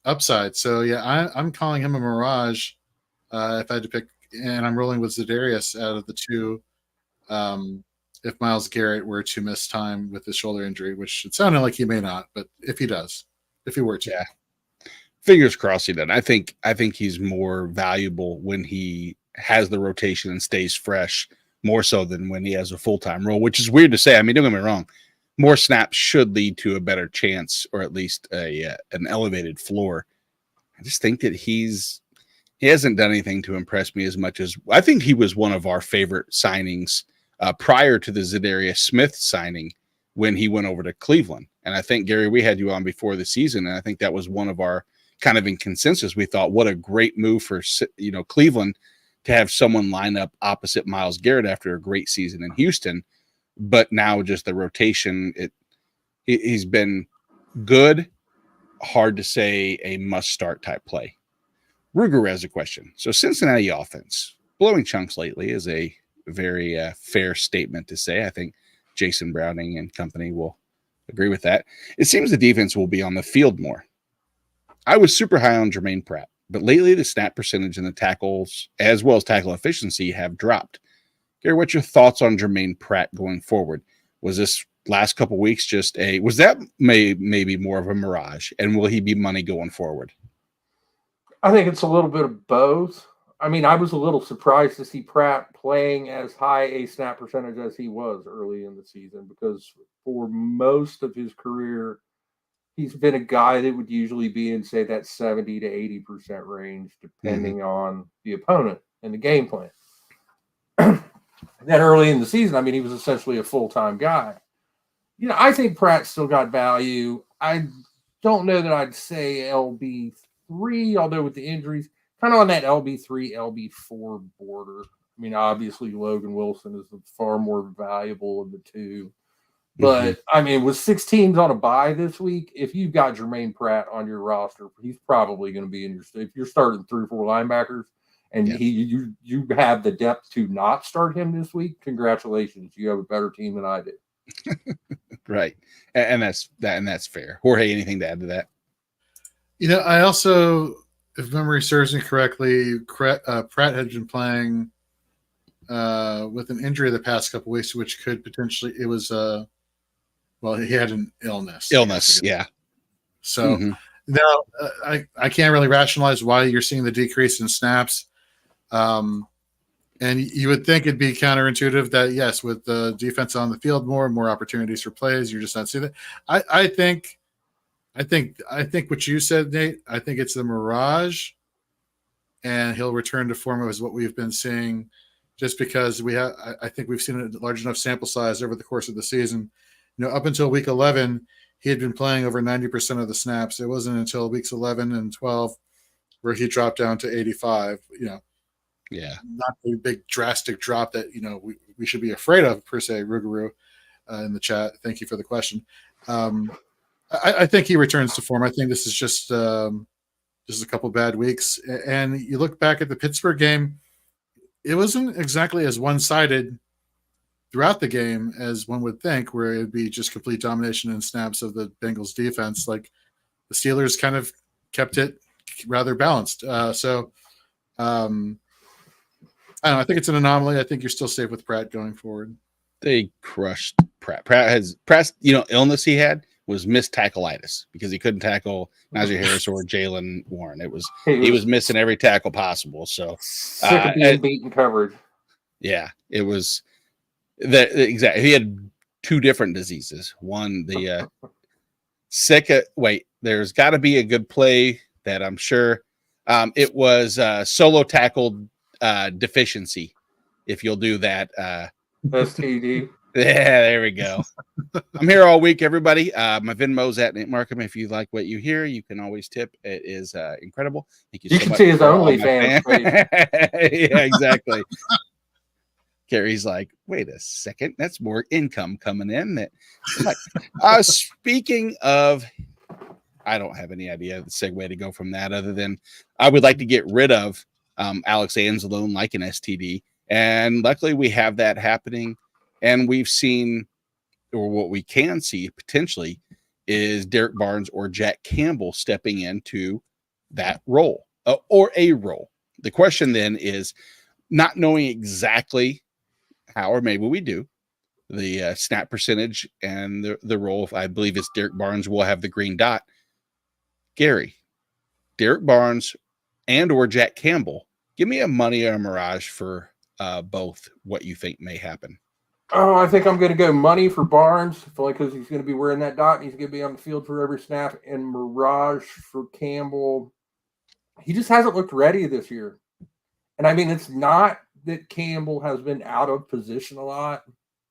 upside. So, yeah, I'm calling him a mirage if I had to pick, and I'm rolling with Zadarius out of the two if Myles Garrett were to miss time with his shoulder injury, which it sounded like he may not, but if he were to. Yeah. Fingers crossed he doesn't. I think he's more valuable when he has the rotation and stays fresh, more so than when he has a full-time role, which is weird to say. Don't get me wrong. More snaps should lead to a better chance, or at least an elevated floor. I just think that he hasn't done anything to impress me as much as I think he was one of our favorite signings prior to the Zadarius Smith signing when he went over to Cleveland. And I think, Gary, we had you on before the season, and I think that was one of our kind of in consensus. We thought, what a great move for, Cleveland to have someone line up opposite Myles Garrett after a great season in Houston. But now just the rotation, he's been good, hard to say a must-start type play. Ruger has a question. So Cincinnati offense, blowing chunks lately is a very fair statement to say. I think Jason Browning and company will agree with that. It seems the defense will be on the field more. I was super high on Jermaine Pratt, but lately the snap percentage and the tackles, as well as tackle efficiency, have dropped. Gary, what's your thoughts on Jermaine Pratt going forward? Was this last couple weeks just was that maybe more of a mirage, and will he be money going forward? I think it's a little bit of both. I mean, I was a little surprised to see Pratt playing as high a snap percentage as he was early in the season, because for most of his career, he's been a guy that would usually be in, say, that 70 to 80% range, depending on the opponent and the game plan. Then early in the season, I mean, he was essentially a full-time guy. I think Pratt still got value. I don't know that I'd say LB3, although with the injuries, kind of on that LB3, LB4 border. I mean, obviously Logan Wilson is the far more valuable of the two. But, I mean, with 6 teams on a bye this week, if you've got Jermaine Pratt on your roster, he's probably going to be in your – if you're starting 3 or 4 linebackers and you have the depth to not start him this week, congratulations. You have a better team than I did. Right. And that's fair. Jorge, anything to add to that? I also, if memory serves me correctly, Pratt had been playing with an injury the past couple weeks, which could potentially – it was he had an illness. Yeah. So now I can't really rationalize why you're seeing the decrease in snaps. And you would think it'd be counterintuitive that, yes, with the defense on the field more opportunities for plays, you're just not seeing that. I think what you said, Nate, I think it's the mirage, and he'll return to form as what we've been seeing, just because I think we've seen a large enough sample size over the course of the season. Up until week 11, he had been playing over 90% of the snaps. It wasn't until weeks 11 and 12 where he dropped down to 85. Yeah, not a big drastic drop that we should be afraid of per se. Rugaroo in the chat, thank you for the question. I think he returns to form. I think this is just a couple bad weeks. And you look back at the Pittsburgh game, it wasn't exactly as one-sided throughout the game as one would think, where it'd be just complete domination and snaps of the Bengals defense. Like, the Steelers kind of kept it rather balanced. I don't know. I think it's an anomaly. I think you're still safe with Pratt going forward. They crushed Pratt. Pratt's illness he had was missed tackleitis, because he couldn't tackle Najee Harris or Jalen Warren. He was missing every tackle possible. So sick of being beaten coverage. Yeah, it was that exactly. He had 2 different diseases. One, the there's got to be a good play that I'm sure it was solo tackled deficiency. If you'll do that, STD. Yeah, there we go. I'm here all week, everybody. My Venmo's at Nate Markham. If you like what you hear, you can always tip. It is incredible. Thank you so can much. see his OnlyFans. Yeah, exactly. Carrie's like, wait a second, that's more income coming in. Speaking of, I don't have any idea the segue to go from that, other than I would like to get rid of Alex Anzalone like an STD. And luckily we have that happening. And we've seen, or what we can see potentially, is Derek Barnes or Jack Campbell stepping into that role, or a role. The question then is, not knowing exactly how, or maybe we do, the snap percentage and the role. I believe it's Derek Barnes will have the green dot. Gary, Derek Barnes and or Jack Campbell, give me a money or a mirage for both what you think may happen. Oh, I think I'm going to go money for Barnes, only because he's going to be wearing that dot and he's going to be on the field for every snap. And mirage for Campbell. He just hasn't looked ready this year. And I mean, it's not that Campbell has been out of position a lot.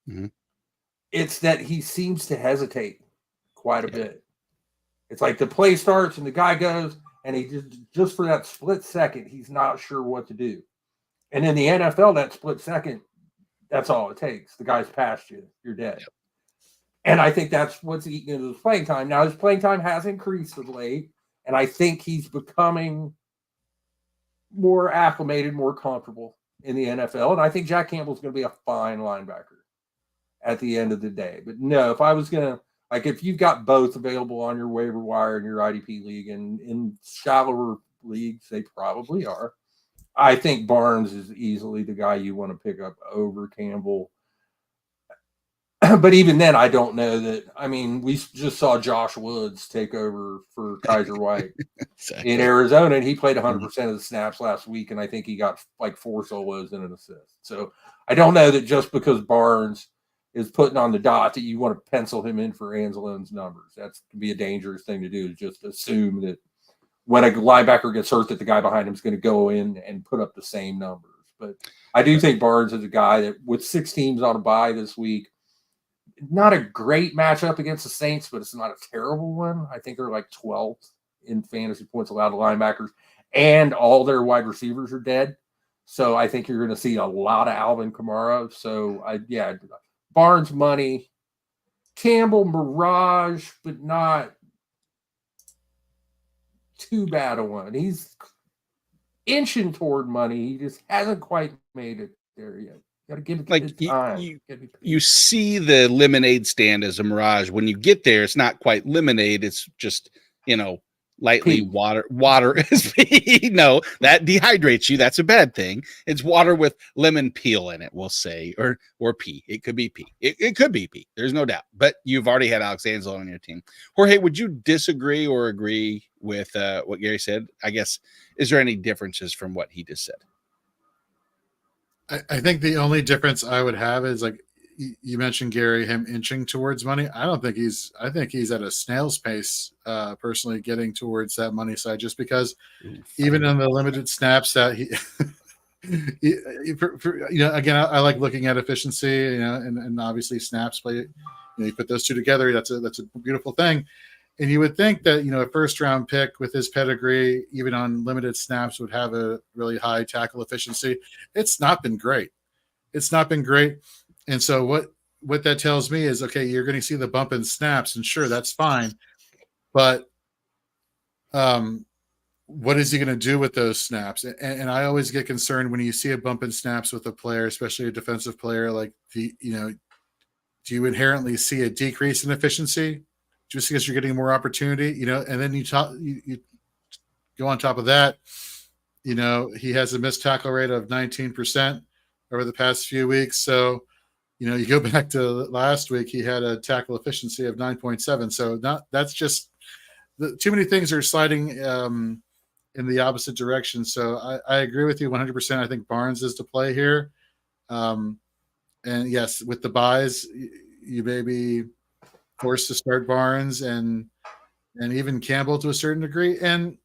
Mm-hmm. It's that he seems to hesitate quite a bit. It's like the play starts and the guy goes, and he just for that split second, he's not sure what to do. And in the NFL, that split second, that's all it takes. The guy's past you. You're dead. Yep. And I think that's what's eating into his playing time. Now, his playing time has increased of late, and I think he's becoming more acclimated, more comfortable in the NFL. And I think Jack Campbell's going to be a fine linebacker at the end of the day. But no, if I was going to, like, if you've got both available on your waiver wire in your IDP league, and in shallower leagues, they probably are, I think Barnes is easily the guy you want to pick up over Campbell. But even then, I don't know that. I mean, we just saw Josh Woods take over for Kaiser White in Arizona, and he played 100% of the snaps last week, and I think he got like 4 solos and an assist. So I don't know that just because Barnes is putting on the dot that you want to pencil him in for Anzalone's numbers. That's to be a dangerous thing to do, to just assume that when a linebacker gets hurt that the guy behind him is going to go in and put up the same numbers. But I do think Barnes is a guy that, with 6 teams on a bye this week, not a great matchup against the Saints, but it's not a terrible one. I think they're like 12th in fantasy points allowed to linebackers, and all their wide receivers are dead. So I think you're going to see a lot of Alvin Kamara. So Barnes money, Campbell mirage, but not too bad a one. He's inching toward money. He just hasn't quite made it there yet. Got to give it like time. You see the lemonade stand as a mirage. When you get there, it's not quite lemonade. It's just, lightly pee. water. No, that dehydrates you. That's a bad thing. It's water with lemon peel in it, we'll say, or pee. It could be pee. It could be pee. There's no doubt. But you've already had Alex Anzalone on your team. Jorge, would you disagree or agree with what Gary said? I guess, is there any differences from what he just said? I think the only difference I would have is, like you mentioned, Gary, him inching towards money. I think he's at a snail's pace, personally, getting towards that money side, just because even in the limited snaps that he, again, I like looking at efficiency, and obviously snaps play. You put those two together, that's a beautiful thing. And you would think that, a first-round pick with his pedigree, even on limited snaps, would have a really high tackle efficiency. It's not been great. And so what that tells me is, okay, you're going to see the bump in snaps, and sure, that's fine. But what is he going to do with those snaps? And I always get concerned when you see a bump in snaps with a player, especially a defensive player, like do you inherently see a decrease in efficiency just because you're getting more opportunity, and then you go on top of that, he has a missed tackle rate of 19% over the past few weeks. So, you go back to last week, he had a tackle efficiency of 9.7. So that's just too many things are sliding in the opposite direction. So I agree with you 100%. I think Barnes is to play here. And yes, with the buys, you may be forced to start Barnes and even Campbell to a certain degree. And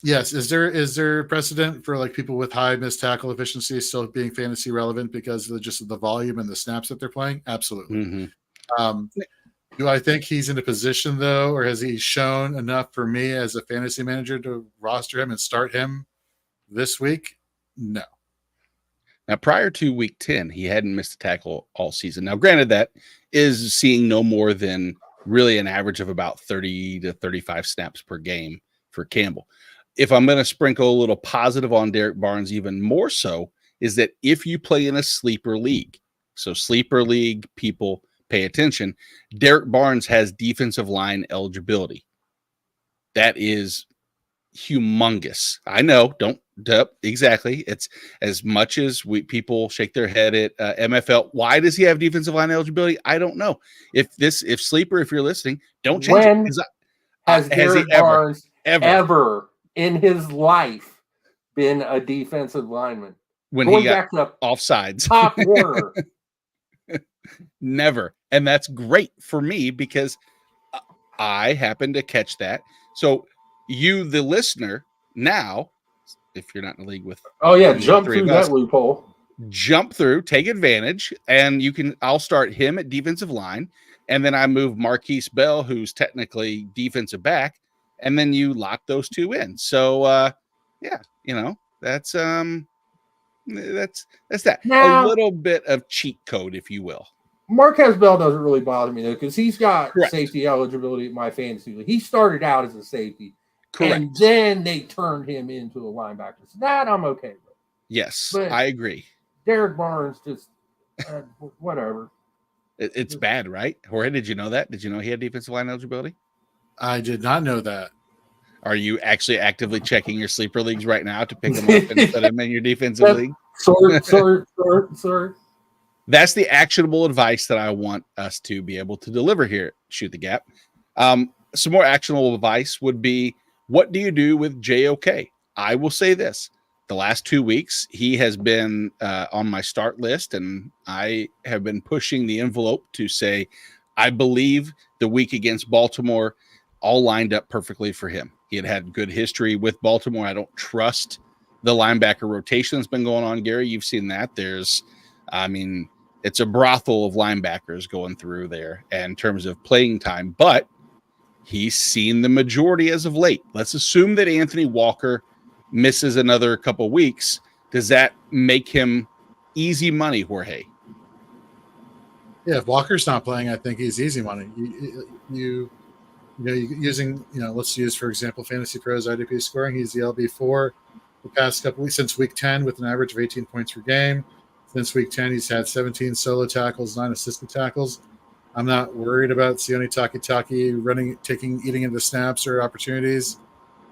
yes, is there precedent for like people with high missed tackle efficiency still being fantasy relevant because of just the volume and the snaps that they're playing? Absolutely. Mm-hmm. Do I think he's in a position though, or has he shown enough for me as a fantasy manager to roster him and start him this week? No. Now, prior to week 10, he hadn't missed a tackle all season. Now, granted, that is seeing no more than really an average of about 30 to 35 snaps per game for Campbell. If I'm going to sprinkle a little positive on Derek Barnes, even more so, is that if you play in a sleeper league, so sleeper league people pay attention, Derek Barnes has defensive line eligibility. That is humongous. I know, don't exactly. It's as much as people shake their head at MFL. Why does he have defensive line eligibility? I don't know. If sleeper, if you're listening, don't change it. Has Derek Barnes ever in his life been a defensive lineman? When he got offsides, top corner. Never. And that's great for me because I happen to catch that. So you, the listener, now, if you're not in a league with, jump through that loophole. Jump through, take advantage, and I'll start him at defensive line. and then I move Marquise Bell, who's technically defensive back, and then you lock those two in. So yeah, that's that. Now, A little bit of cheat code, if you will. Marquez Bell doesn't really bother me though, because he's got Correct. safety eligibility at my fantasy league. He started out as a safety, Correct. and then they turned him into a linebacker. So that I'm okay with. Yes, But I agree. Derek Barnes just whatever. It's bad, right? Jorge, did you know that? Did you know he had defensive line eligibility? I did not know that. Are you actually actively checking your sleeper leagues right now to pick him up and put him in your defensive league? Sorry. That's the actionable advice that I want us to be able to deliver here at Shoot the Gap. Some more actionable advice would be, what do you do with JOK? I will say this. The last 2 weeks, he has been on my start list, and I have been pushing the envelope to say, I believe the week against Baltimore all lined up perfectly for him. He had good history with Baltimore. I don't trust the linebacker rotation that's been going on, Gary. You've seen that. It's a brothel of linebackers going through there in terms of playing time, but he's seen the majority as of late. Let's assume that Anthony Walker misses another couple weeks. Does that make him easy money, Jorge? Yeah, if Walker's not playing, I think he's easy money. Using let's use, for example, Fantasy Pros IDP scoring. He's the LB4 the past couple weeks since week 10 with an average of 18 points per game. Since week 10, he's had 17 solo tackles, 9 assisted tackles. I'm not worried about Sione Takitaki eating into snaps or opportunities.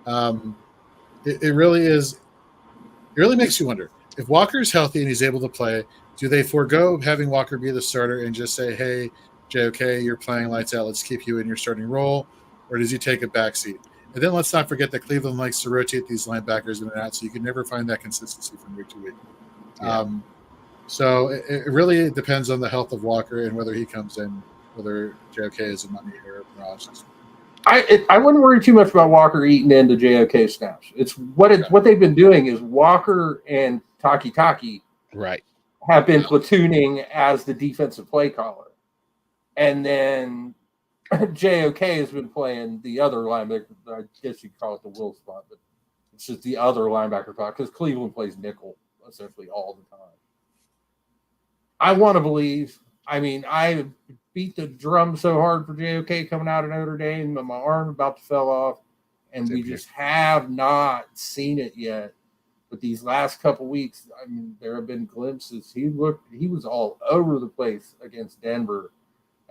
It really makes you wonder, if Walker's healthy and he's able to play, do they forego having Walker be the starter and just say, hey, JOK, you're playing lights out, let's keep you in your starting role, or does he take a backseat? And then let's not forget that Cleveland likes to rotate these linebackers in and out, so you can never find that consistency from week to week. Yeah. So it really depends on the health of Walker and whether he comes in, whether JOK is a money or a process. I wouldn't worry too much about Walker eating into JOK snaps. What they've been doing is Walker and Taki right have been platooning as the defensive play caller, and then JOK has been playing the other linebacker. I guess you could call it the will spot, but it's just the other linebacker spot because Cleveland plays nickel essentially all the time. I want to believe. I mean, I beat the drum so hard for JOK coming out of Notre Dame, but my arm about to fell off, and we just have not seen it yet. But these last couple weeks, I mean, there have been glimpses. He was all over the place against Denver.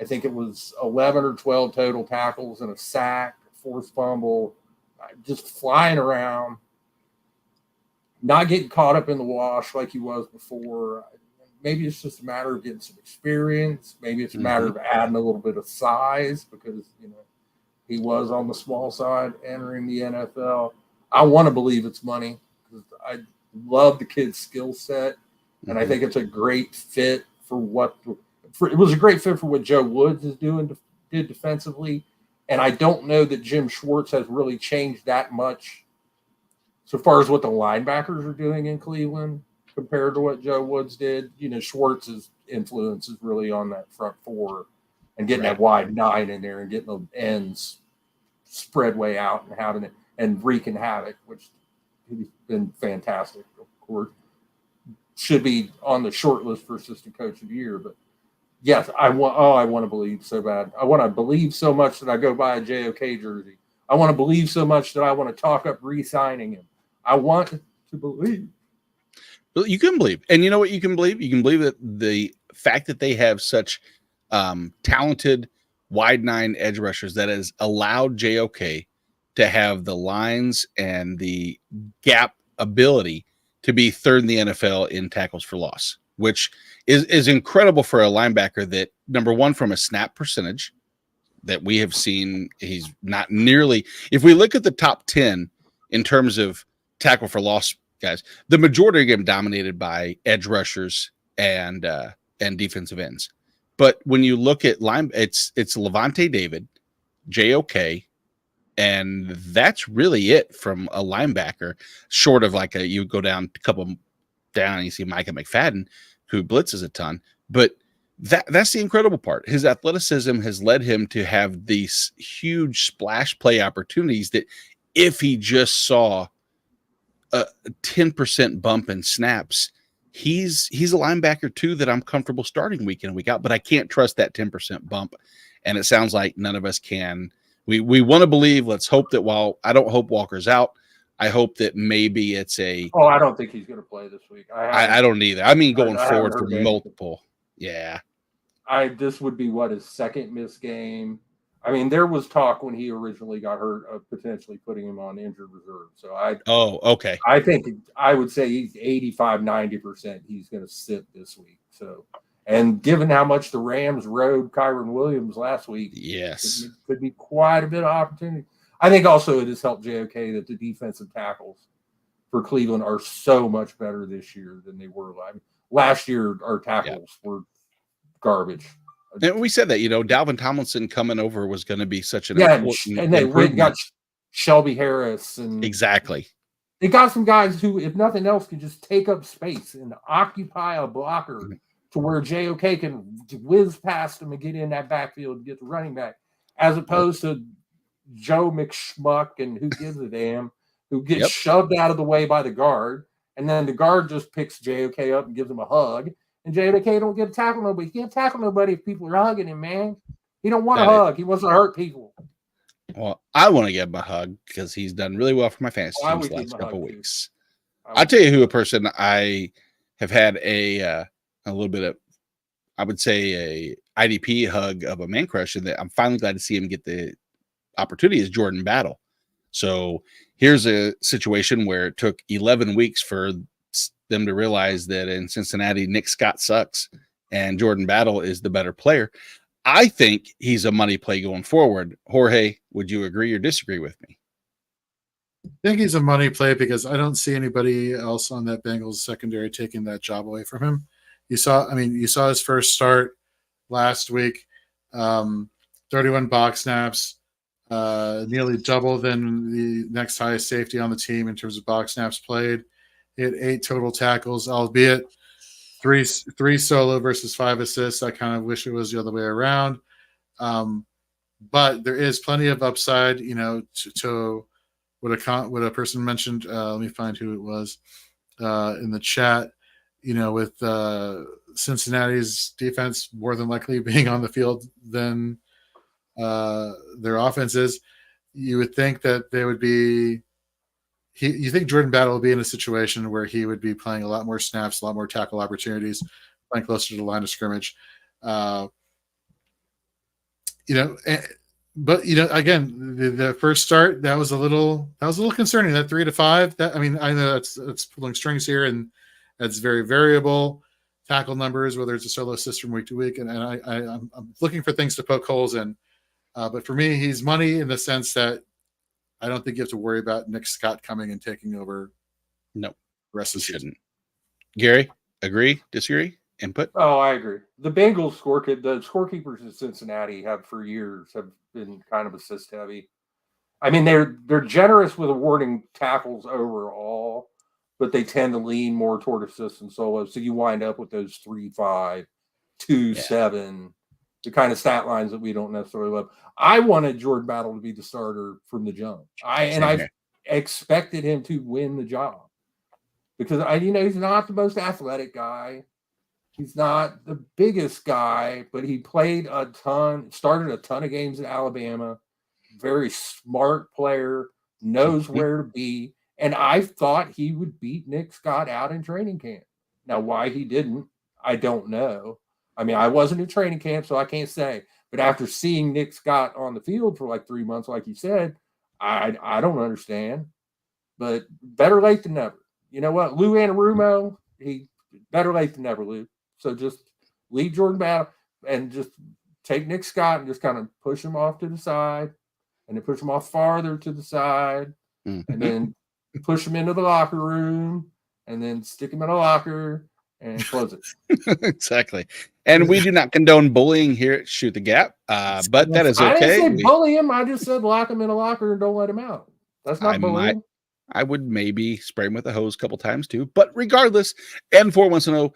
I think it was 11 or 12 total tackles and a sack, forced fumble, just flying around, not getting caught up in the wash like he was before. Maybe it's just a matter of getting some experience. Maybe it's a matter of adding a little bit of size because, he was on the small side entering the NFL. I want to believe it's money because I love the kid's skill set, and I think it's a great fit it was a great fit for what Joe Woods did defensively, and I don't know that Jim Schwartz has really changed that much so far as what the linebackers are doing in Cleveland compared to what Joe Woods did. Schwartz's influence is really on that front four and getting that wide 9 in there and getting the ends spread way out and having it and wreaking havoc, which he's been fantastic, of course. Should be on the short list for assistant coach of the year. But yes, I want to believe so bad. I want to believe so much that I go buy a JOK jersey. I want to believe so much that I want to talk up re-signing him. I want to believe. Well, you can believe. And you know what you can believe? You can believe that the fact that they have such talented wide 9 edge rushers that has allowed JOK to have the lines and the gap ability to be third in the NFL in tackles for loss, which is incredible for a linebacker that, number one, from a snap percentage that we have seen, he's not nearly – if we look at the top 10 in terms of tackle for loss guys, the majority of them dominated by edge rushers and defensive ends. But when you look at it's Levante David, JOK, and that's really it from a linebacker, short of you go down a couple down and you see Micah McFadden, who blitzes a ton. But That's the incredible part. His athleticism has led him to have these huge splash play opportunities that if he just saw a 10% bump in snaps, he's a linebacker too that I'm comfortable starting week in and week out, but I can't trust that 10% bump. And it sounds like none of us can. We want to believe, let's hope that while I don't hope Walker's out, I hope that maybe it's a. Oh, I don't think he's going to play this week. I don't either. I mean, going I forward for anything. multiple. Yeah. This would be his second missed game. I mean, there was talk when he originally got hurt of potentially putting him on injured reserve. So okay. I think I would say he's 85, 90% he's going to sit this week. So, and given how much the Rams rode Kyron Williams last week, yes, could be quite a bit of opportunity. I think also it has helped JOK that the defensive tackles for Cleveland are so much better this year than they were last year. Our tackles were garbage. And we said that, Dalvin Tomlinson coming over was going to be such an important and they got Shelby Harris and exactly. They got some guys who, if nothing else, can just take up space and occupy a blocker to where JOK can whiz past them and get in that backfield and get the running back, as opposed to Joe McSchmuck and who gives a damn, who gets shoved out of the way by the guard, and then the guard just picks JOK up and gives him a hug. And JOK don't get to tackle nobody. He can't tackle nobody if people are hugging him, man. He don't want to hug. He wants to hurt people. Well, I want to give him a hug because he's done really well for my fantasy teams the last couple of weeks. I'll tell you who a person I have had a little bit of, I would say, a IDP hug of a man crush, and that I'm finally glad to see him get the opportunity is Jordan Battle. So here's a situation where it took 11 weeks for them to realize that in Cincinnati, Nick Scott sucks and Jordan Battle is the better player. I think he's a money play going forward. Jorge, would you agree or disagree with me? I think he's a money play because I don't see anybody else on that Bengals secondary taking that job away from him. You saw his first start last week, 31 box snaps, nearly double than the next highest safety on the team in terms of box snaps played. He had 8 total tackles, albeit three solo versus 5 assists. I kind of wish it was the other way around. But there is plenty of upside, to what a person mentioned. Let me find who it was in the chat. With Cincinnati's defense more than likely being on the field than their offense is, you would think that they would be. You think Jordan Battle will be in a situation where he would be playing a lot more snaps, a lot more tackle opportunities, playing closer to the line of scrimmage. But again, the first start that was a little concerning. That 3 to 5. I know that's pulling strings here, and that's very variable. Tackle numbers, whether it's a solo assist from week to week, and I'm looking for things to poke holes in. But for me, he's money in the sense that I don't think you have to worry about Nick Scott coming and taking over. No, the rest of the season. Gary, agree, disagree, input? Oh, I agree. The Bengals the scorekeepers in Cincinnati have been kind of assist heavy. I mean, they're generous with awarding tackles overall, but they tend to lean more toward assists and solos. So you wind up with those 3-5, 2-7. The kind of stat lines that we don't necessarily love. I wanted Jordan Battle to be the starter from the jump. I expected him to win the job because he's not the most athletic guy. He's not the biggest guy, but he played a ton, started a ton of games at Alabama. Very smart player, knows where to be. And I thought he would beat Nick Scott out in training camp. Now, why he didn't, I don't know. I mean, I wasn't in training camp, so I can't say. But after seeing Nick Scott on the field for like 3 months, like you said, I don't understand. But better late than never. You know what? Lou Anarumo, better late than never, Lou. So just leave Jordan Battle and just take Nick Scott and just kind of push him off to the side, and then push him off farther to the side, and then push him into the locker room, and then stick him in a locker and close it. Exactly. And we do not condone bullying here at Shoot the Gap, but that is okay. I didn't say bully him. I just said lock him in a locker and don't let him out. That's not bullying. I would maybe spray him with a hose a couple times too. But regardless, and 4 wants to know,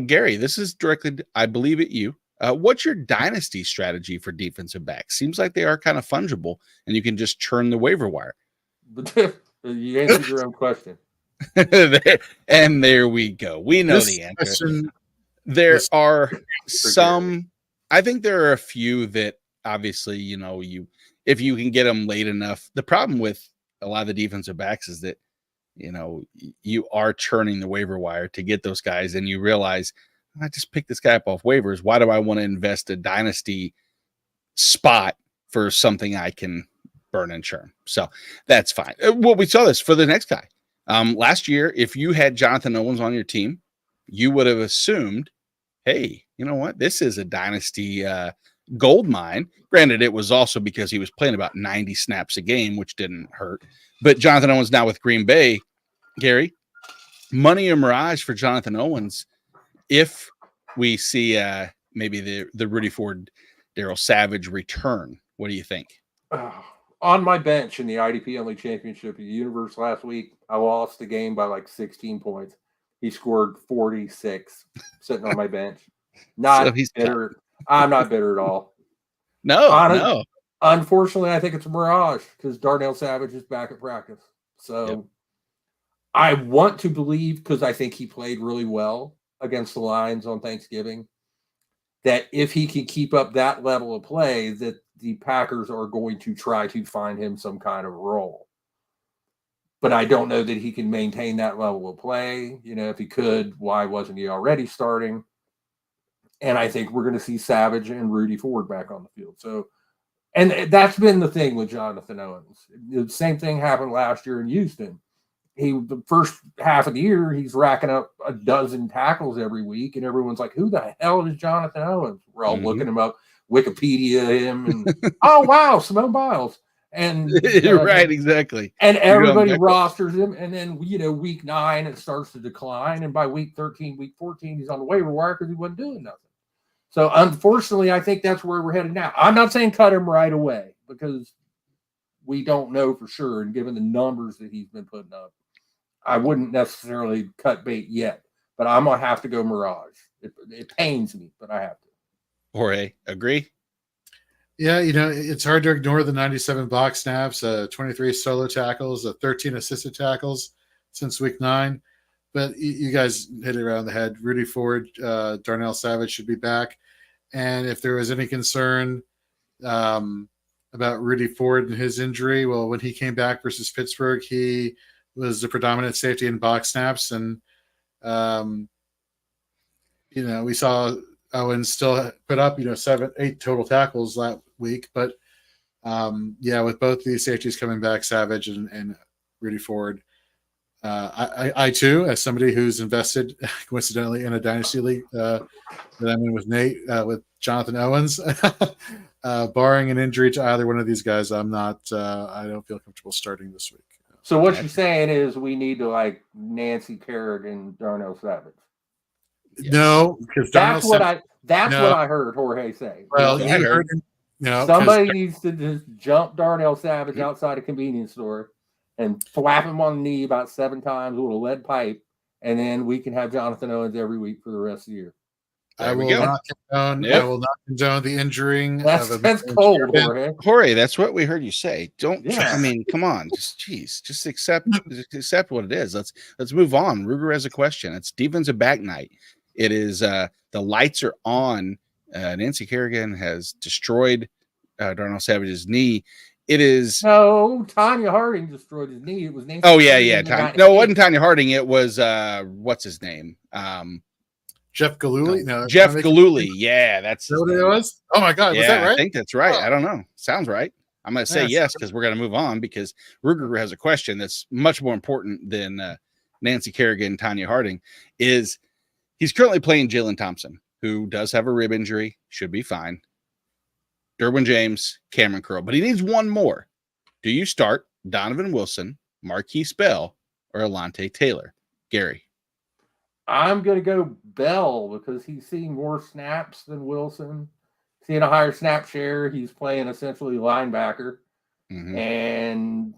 Gary, this is directed, I believe, at you. What's your dynasty strategy for defensive backs? Seems like they are kind of fungible, and you can just churn the waiver wire. You answered your own question. And there we go. We know This the answer. question, There this- are some. I think there are a few that obviously, if you can get them late enough. The problem with a lot of the defensive backs is that you are churning the waiver wire to get those guys, and you realize, I just picked this guy up off waivers. Why do I want to invest a dynasty spot for something I can burn and churn? So that's fine. Well, we saw this for the next guy. Last year, if you had Jonathan Owens on your team, you would have assumed, hey, you know what? This is a dynasty gold mine. Granted, it was also because he was playing about 90 snaps a game, which didn't hurt. But Jonathan Owens now with Green Bay, Gary, money or mirage for Jonathan Owens if we see maybe the Rudy Ford, Darrell Savage return. What do you think? On my bench in the IDP Only Championship of the Universe last week, I lost the game by like 16 points. He scored 46 sitting on my bench. Not bitter. I'm not bitter at all. No. Unfortunately, I think it's a mirage because Darnell Savage is back at practice. So yep. I want to believe, because I think he played really well against the Lions on Thanksgiving, that if he can keep up that level of play, that the Packers are going to try to find him some kind of role. But I don't know that he can maintain that level of play. If he could, why wasn't he already starting? And I think we're going to see Savage and Rudy Ford back on the field. So, and that's been the thing with Jonathan Owens. The same thing happened last year in Houston. The first half of the year, he's racking up a dozen tackles every week, and everyone's like, who the hell is Jonathan Owens? We're all looking him up, Wikipedia him, and oh, wow, Simone Biles. And right, exactly. And everybody rosters him, and then week 9 it starts to decline, and by week 13, week 14, he's on the waiver wire because he wasn't doing nothing. So unfortunately, I think that's where we're headed now. I'm not saying cut him right away because we don't know for sure, and given the numbers that he's been putting up, I wouldn't necessarily cut bait yet. But I'm gonna have to go mirage. It pains me, but I have to. Jorge, agree? Yeah, it's hard to ignore the 97 box snaps, 23 solo tackles, 13 assisted tackles since week 9. But you guys hit it around the head. Rudy Ford, Darnell Savage should be back. And if there was any concern about Rudy Ford and his injury, well, when he came back versus Pittsburgh, he was the predominant safety in box snaps. And, we saw Owens still put up, 7-8 total tackles that week. But, with both these safeties coming back, Savage and Rudy Ford, I too, as somebody who's invested coincidentally in a dynasty league that I'm in with Nate, with Jonathan Owens, barring an injury to either one of these guys, I don't feel comfortable starting this week. So what you're saying is we need to like Nancy Kerrigan, Darnell Savage. No, because that's what I heard Jorge say. Well, you heard somebody needs to just jump Darnell Savage outside a convenience store and flap him on the knee about 7 times with a lead pipe, and then we can have Jonathan Owens every week for the rest of the year. I will not condone the injuring. That's cold, Jorge. Jorge, that's what we heard you say. I mean, come on, just accept what it is. Let's move on. Ruger has a question. It's defensive back night. It is the lights are on. Nancy Kerrigan has destroyed Darnell Savage's knee. It is Tanya Harding destroyed his knee. It was Nancy. Oh yeah. No, it wasn't Tanya Harding. It was what's his name? Jeff Galooly? No, Jeff Galooly. Yeah, that's what it was. Oh my God, was that right? I think that's right. I don't know. Sounds right. I'm going to say yes because we're going to move on because Ruger has a question that's much more important than Nancy Kerrigan and Tanya Harding. He's currently playing Jalen Thompson, who does have a rib injury, should be fine. Derwin James, Cameron Curl, but he needs one more. Do you start Donovan Wilson, Marquise Bell, or Alante Taylor? Gary. I'm going to go Bell because he's seeing more snaps than Wilson. Seeing a higher snap share. He's playing essentially linebacker. Mm-hmm. And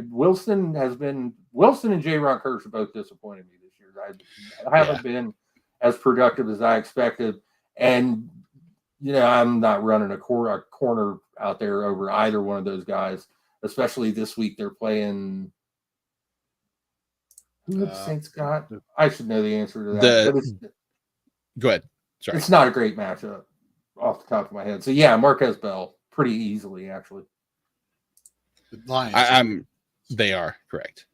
Wilson and J. Ron Kirsch have both disappointed me this year. I haven't been as productive as I expected. And, I'm not running a corner out there over either one of those guys, especially this week. They're playing. Who have the Saints got? I should know the answer to that. Go ahead. Sorry. It's not a great matchup off the top of my head. So, yeah, Marquez Bell pretty easily, actually. The Lions. They are correct.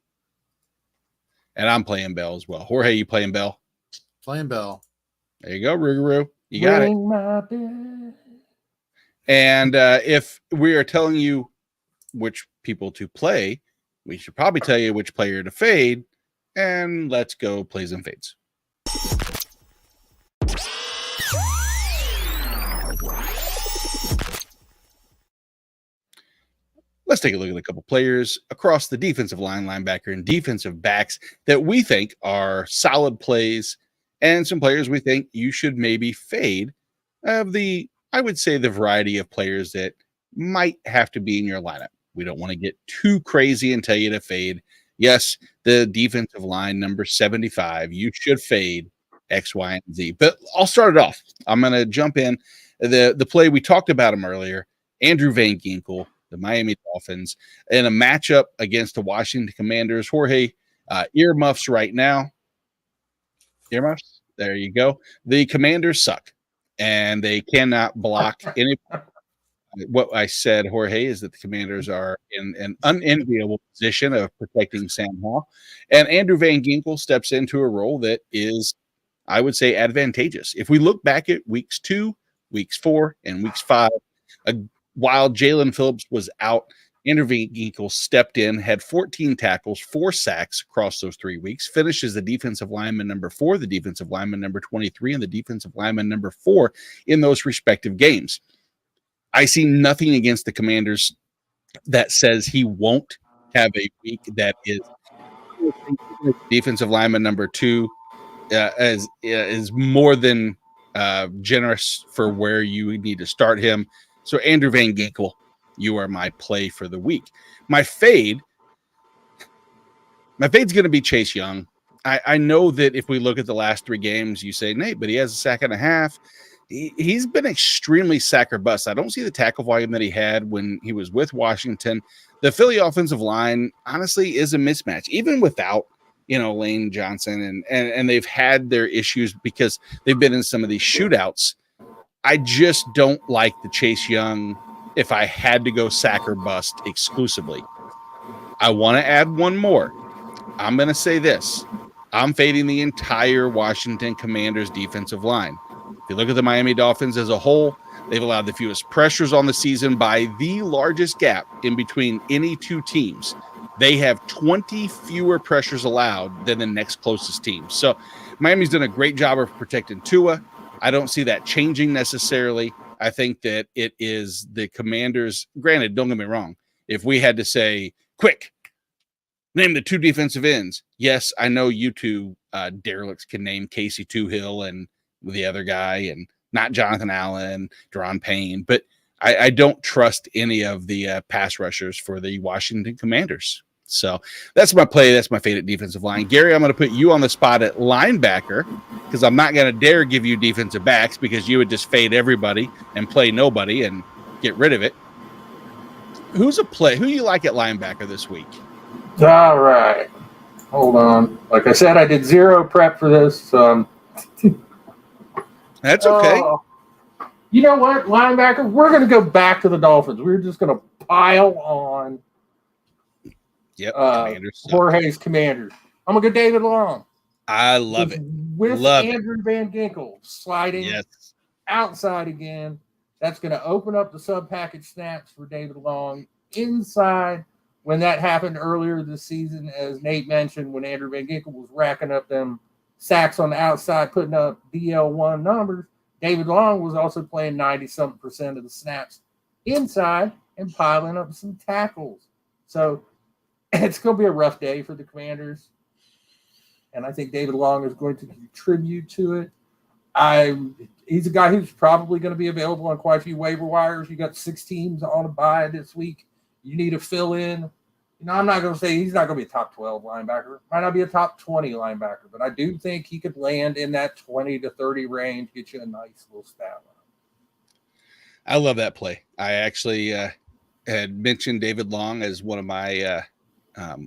And I'm playing Bell as well. Jorge, you playing Bell? Playing Bell. There you go, Rougarou. You got it. My bell. And if we are telling you which people to play, we should probably tell you which player to fade. And let's go plays and fades. Let's take a look at a couple players across the defensive line, linebacker, and defensive backs that we think are solid plays, and some players we think you should maybe fade of I would say the variety of players that might have to be in your lineup. We don't want to get too crazy and tell you to fade. Yes, the defensive line, number 75, you should fade X, Y, and Z. But I'll start it off. I'm going to jump in. The play, we talked about him earlier, Andrew Van Ginkel, the Miami Dolphins, in a matchup against the Washington Commanders. Jorge, earmuffs right now. Earmuffs? There you go. The Commanders suck, and they cannot block any. What I said, Jorge, is that the Commanders are in an unenviable position of protecting Sam Hall. And Andrew Van Ginkel steps into a role that is, I would say, advantageous. If we look back at weeks 2, weeks 4, and weeks 5, while Jalen Phillips was out, Andrew Van Ginkel stepped in, had 14 tackles, 4 sacks across those 3 weeks, finishes the defensive lineman number 4, the defensive lineman number 23, and the defensive lineman number 4 in those respective games. I see nothing against the Commanders that says he won't have a week that is defensive lineman number 2 is more than generous for where you need to start him. So Andrew Van Ginkel, you are my play for the week. My fade's going to be Chase Young. I know that if we look at the last 3 games, you say, Nate, but he has a sack and a half. He's been extremely sack or bust. I don't see the tackle volume that he had when he was with Washington. The Philly offensive line, honestly, is a mismatch, even without, Lane Johnson. And they've had their issues because they've been in some of these shootouts. I just don't like the Chase Young if I had to go sack or bust exclusively. I want to add one more. I'm going to say this. I'm fading the entire Washington Commanders defensive line. If you look at the Miami Dolphins as a whole, they've allowed the fewest pressures on the season by the largest gap in between any 2 teams. They have 20 fewer pressures allowed than the next closest team. So Miami's done a great job of protecting Tua. I don't see that changing necessarily. I think that it is the Commanders. Granted, don't get me wrong. If we had to say, quick, name the 2 defensive ends. Yes, I know you 2 derelicts can name Casey Toohill and the other guy, and not Jonathan Allen, Deron Payne, but I don't trust any of the pass rushers for the Washington Commanders. So that's my play. That's my favorite defensive line. Gary, I'm going to put you on the spot at linebacker because I'm not going to dare give you defensive backs because you would just fade everybody and play nobody and get rid of it. Who you like at linebacker this week? All right. Hold on. Like I said, I did 0 prep for this. That's okay. You know what, linebacker? We're going to go back to the Dolphins. We're just going to pile on Jorge's Commanders. I'm going to go David Long. I love it. With Andrew Van Ginkel sliding outside again. That's going to open up the sub-package snaps for David Long inside. When that happened earlier this season, as Nate mentioned, when Andrew Van Ginkel was racking up them sacks on the outside, putting up DL1 numbers, David Long was also playing 90-something% of the snaps inside and piling up some tackles. So it's going to be a rough day for the Commanders. And I think David Long is going to contribute to it. He's a guy who's probably going to be available on quite a few waiver wires. You got 6 teams on a bye this week. You need to fill in I'm not going to say he's not going to be a top 12 linebacker. Might not be a top 20 linebacker, but I do think he could land in that 20 to 30 range, get you a nice little stat line. I love that play. I actually had mentioned David Long as one of my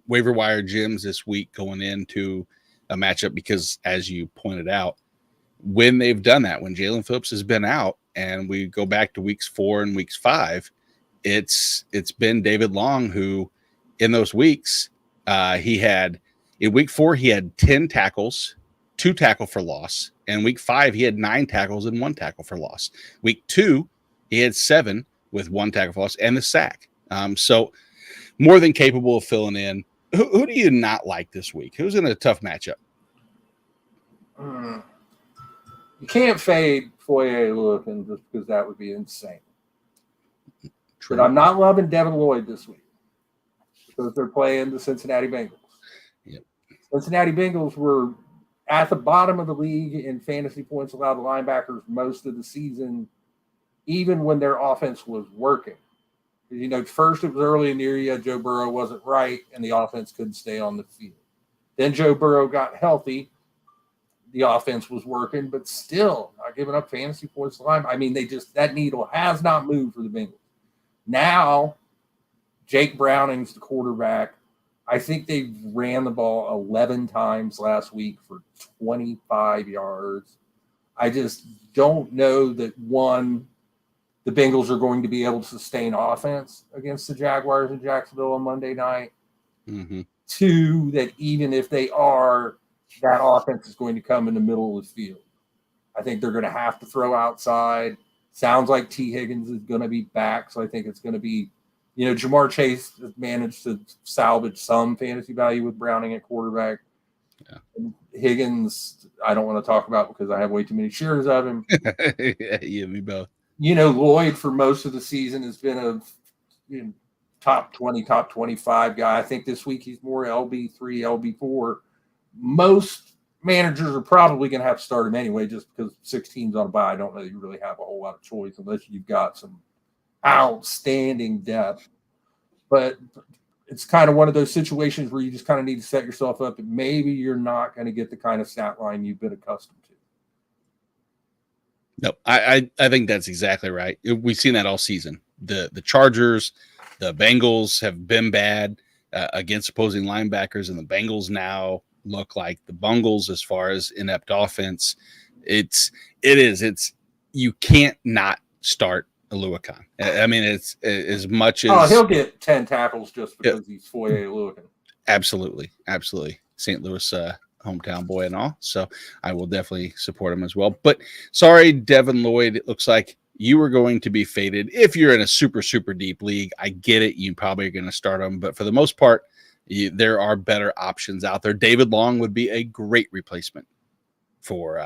waiver wire gems this week going into a matchup because, as you pointed out, when they've done that, when Jalen Phillips has been out and we go back to weeks 4 and weeks 5, it's been David Long who in those weeks he had in week 4 he had 10 tackles, 2 tackle for loss, and week 5 he had 9 tackles and 1 tackle for loss. Week 2 he had 7 with 1 tackle for loss and the sack. So more than capable of filling in. Who do you not like this week? Who's in a tough matchup? You can't fade Foye Wilkins just because that would be insane. True. But I'm not loving Devin Lloyd this week because they're playing the Cincinnati Bengals. Yep. Cincinnati Bengals were at the bottom of the league in fantasy points allowed to linebackers most of the season, even when their offense was working. First it was early in the year, Joe Burrow wasn't right, and the offense couldn't stay on the field. Then Joe Burrow got healthy. The offense was working, but still not giving up fantasy points to line. I mean, that needle has not moved for the Bengals. Now, Jake Browning's the quarterback. I think they ran the ball 11 times last week for 25 yards. I just don't know that, one, the Bengals are going to be able to sustain offense against the Jaguars in Jacksonville on Monday night. Mm-hmm. 2, that even if they are, that offense is going to come in the middle of the field. I think they're going to have to throw outside. Sounds like T. Higgins is going to be back, so I think it's going to be, Jamar Chase has managed to salvage some fantasy value with Browning at quarterback. Yeah. And Higgins, I don't want to talk about because I have way too many shares of him. Yeah, me both. Lloyd for most of the season has been a top 20, top 25 guy. I think this week he's more LB3, LB4. Most managers are probably going to have to start him anyway, just because 6 teams on a bye. I don't know that you really have a whole lot of choice unless you've got some outstanding depth. But it's kind of one of those situations where you just kind of need to set yourself up that maybe you're not going to get the kind of stat line you've been accustomed to. No, I think that's exactly right. We've seen that all season. The Chargers, the Bengals have been bad against opposing linebackers, and the Bengals now look like the Bungles as far as inept offense. You can't not start Aluakon. I mean, it's as much as he'll get 10 tackles just because he's Foye Aluakon. Absolutely. St. Louis hometown boy and all. So I will definitely support him as well. But sorry, Devin Lloyd, it looks like you were going to be faded. If you're in a super, super deep league, I get it. You probably are going to start him. But for the most part, there are better options out there. David Long would be a great replacement for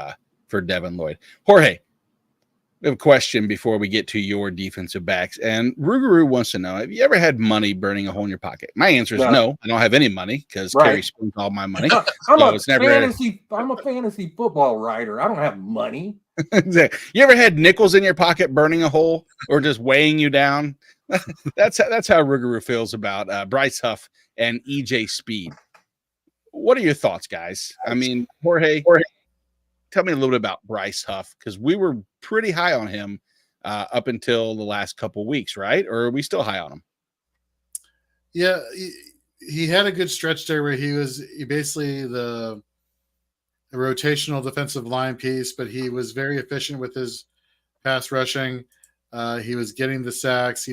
Devin Lloyd. Jorge, we have a question before we get to your defensive backs. And Ruguru wants to know, have you ever had money burning a hole in your pocket? My answer is no. I don't have any money because Kerry spends all my money. I'm a fantasy football writer. I don't have money. You ever had nickels in your pocket burning a hole or just weighing you down? That's how Ruguru feels about Bryce Huff and EJ Speed. What are your thoughts, guys? I mean, Jorge, tell me a little bit about Bryce Huff, because we were pretty high on him up until the last couple of weeks, right? Or are we still high on him? Yeah, he had a good stretch there where he was basically the rotational defensive line piece, but he was very efficient with his pass rushing. He was getting the sacks,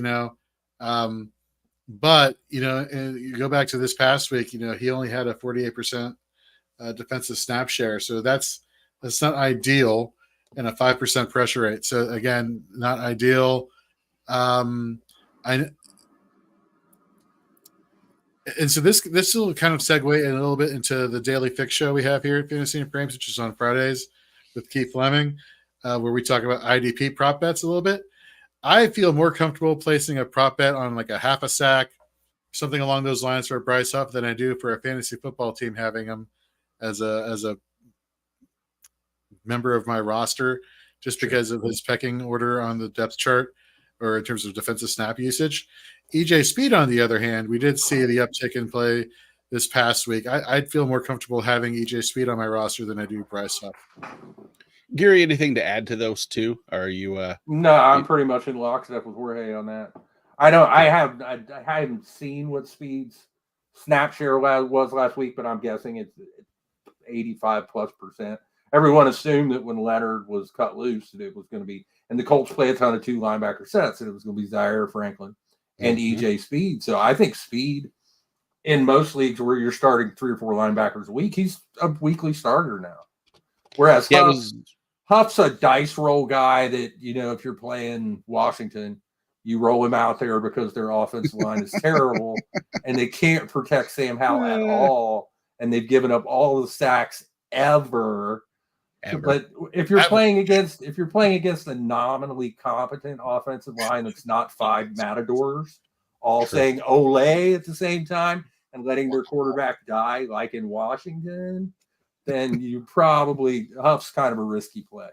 but, and you go back to this past week, he only had a 48% defensive snap share. So that's not ideal, and a 5% pressure rate. So again, not ideal. And so this will kind of segue a little bit into the daily fix show we have here at Fantasy and Frames, which is on Fridays with Keith Fleming, where we talk about IDP prop bets a little bit. I feel more comfortable placing a prop bet on like a half a sack, something along those lines for Bryce Huff than I do for a fantasy football team having him as a member of my roster, just because of his pecking order on the depth chart or in terms of defensive snap usage. EJ Speed, on the other hand, we did see the uptick in play this past week. I'd feel more comfortable having EJ Speed on my roster than I do Bryce Huff. Gary, anything to add to those two? Or are you? No, I'm pretty much in lockstep with Jorge on that. I haven't seen what Speed's snap share was last week, but I'm guessing it's 85+%. Everyone assumed that when Leonard was cut loose, that it was going to be, and the Colts play a ton of 2 linebacker sets, and it was going to be Ji-Ayir Franklin and EJ Speed. So I think Speed, in most leagues where you're starting 3 or 4 linebackers a week, he's a weekly starter now. Whereas Huff's a dice roll guy that, if you're playing Washington, you roll him out there because their offensive line is terrible and they can't protect Sam Howell at all. And they've given up all the sacks ever. But if you're playing against a nominally competent offensive line that's not 5 matadors all saying Olay at the same time and letting their quarterback die like in Washington, then you probably Huff's kind of a risky play.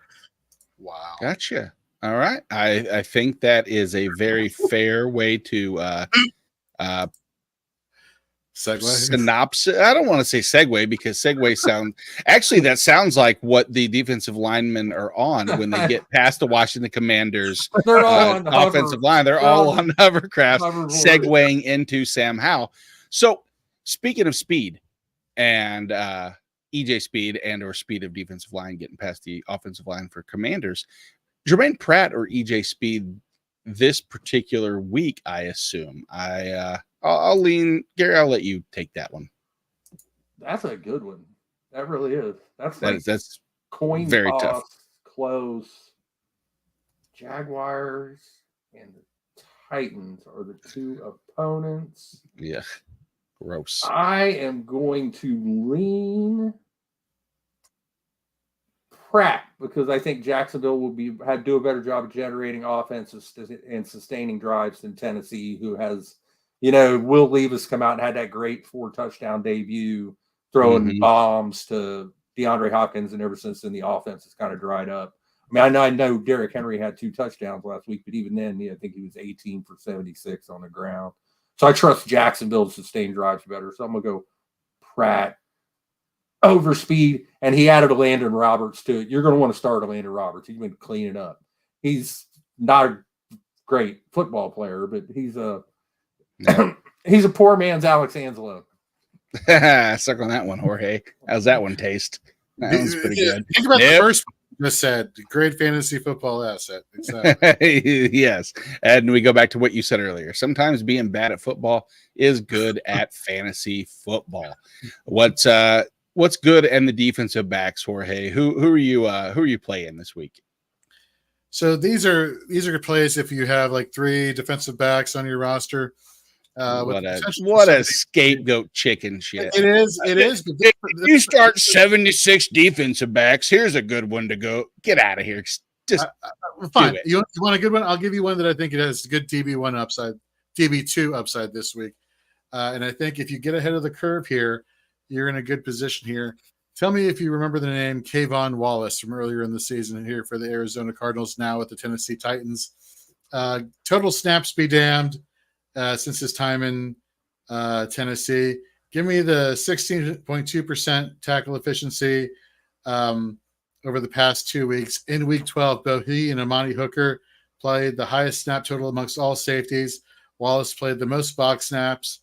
Wow. Gotcha. All right. I think that is a very fair way to synopsis. I don't want to say segue because that sounds like what the defensive linemen are on when they get past the Washington Commanders they're all on offensive line. They're all on hovercraft, segueing into Sam Howell. So speaking of speed and EJ Speed and or speed of defensive line getting past the offensive line for Commanders, Jermaine Pratt or EJ Speed this particular week, I assume. I'll lean, Gary, I'll let you take that one. That's a good one. That really is. That's coin very toss, tough. Close. Jaguars and the Titans are the 2 opponents. Yeah. Gross. I am going to lean Pratt because I think Jacksonville will do a better job of generating offenses and sustaining drives than Tennessee, who has, Will Levis come out and had that great 4-touchdown debut, throwing bombs to DeAndre Hopkins, and ever since then the offense has kind of dried up. I mean, I know Derrick Henry had 2 touchdowns last week, but even then, I think he was 18 for 76 on the ground. So I trust Jacksonville to sustain drives better. So I'm going to go Pratt over Speed. And he added a Landon Roberts to it. You're going to want to start a Landon Roberts. He's been cleaning up. He's not a great football player, but he's a poor man's Alex Angelo. Suck on that one, Jorge. How's that one taste? That one's pretty good. Think about the first one. Just said great fantasy football asset. Yes, and we go back to what you said earlier. Sometimes being bad at football is good at fantasy football. What's good in the defensive backs, Jorge? Who are you playing this week? So these are good plays if you have like 3 defensive backs on your roster. What a scapegoat chicken shit. It is. If you start 76 defensive backs, here's a good one to go. Get out of here. Just fine. You want a good one? I'll give you one that I think it has good DB1 upside, DB2 upside this week. And I think if you get ahead of the curve here, you're in a good position here. Tell me if you remember the name Kayvon Wallace from earlier in the season here for the Arizona Cardinals, now with the Tennessee Titans. Total snaps be damned. Since his time in Tennessee. Give me the 16.2% tackle efficiency over the past 2 weeks. In week 12, both he and Amani Hooker played the highest snap total amongst all safeties. Wallace played the most box snaps.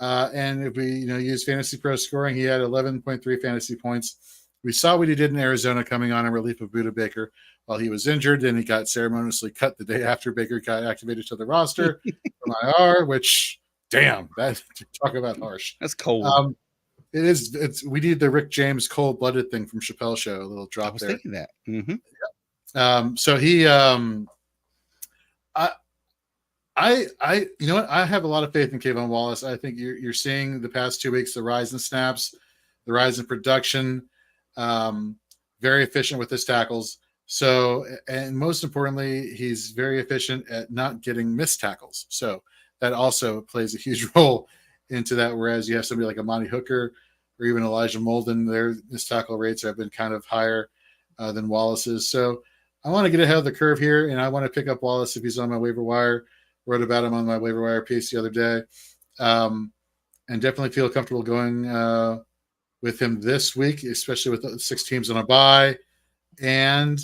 And if we use Fantasy Pro scoring, he had 11.3 fantasy points. We saw what he did in Arizona coming on in relief of Budda Baker while he was injured. Then he got ceremoniously cut the day after Baker got activated to the roster from IR, which, damn, that talk about harsh. That's cold. It is. We need the Rick James cold-blooded thing from Chappelle Show. A little drop I was there. thinking that. Mm-hmm. Yeah. So he, you know what? I have a lot of faith in Kayvon Wallace. I think you're seeing the past 2 weeks the rise in snaps, the rise in production. Very efficient with his tackles. So, and most importantly, he's very efficient at not getting missed tackles. So that also plays a huge role into that. Whereas you have somebody like Amani Hooker or even Elijah Molden, their missed tackle rates have been kind of higher than Wallace's. So I want to get ahead of the curve here, and I want to pick up Wallace if he's on my waiver wire. Wrote about him on my waiver wire piece the other day. And definitely feel comfortable going with him this week, especially with 6 teams on a bye. And,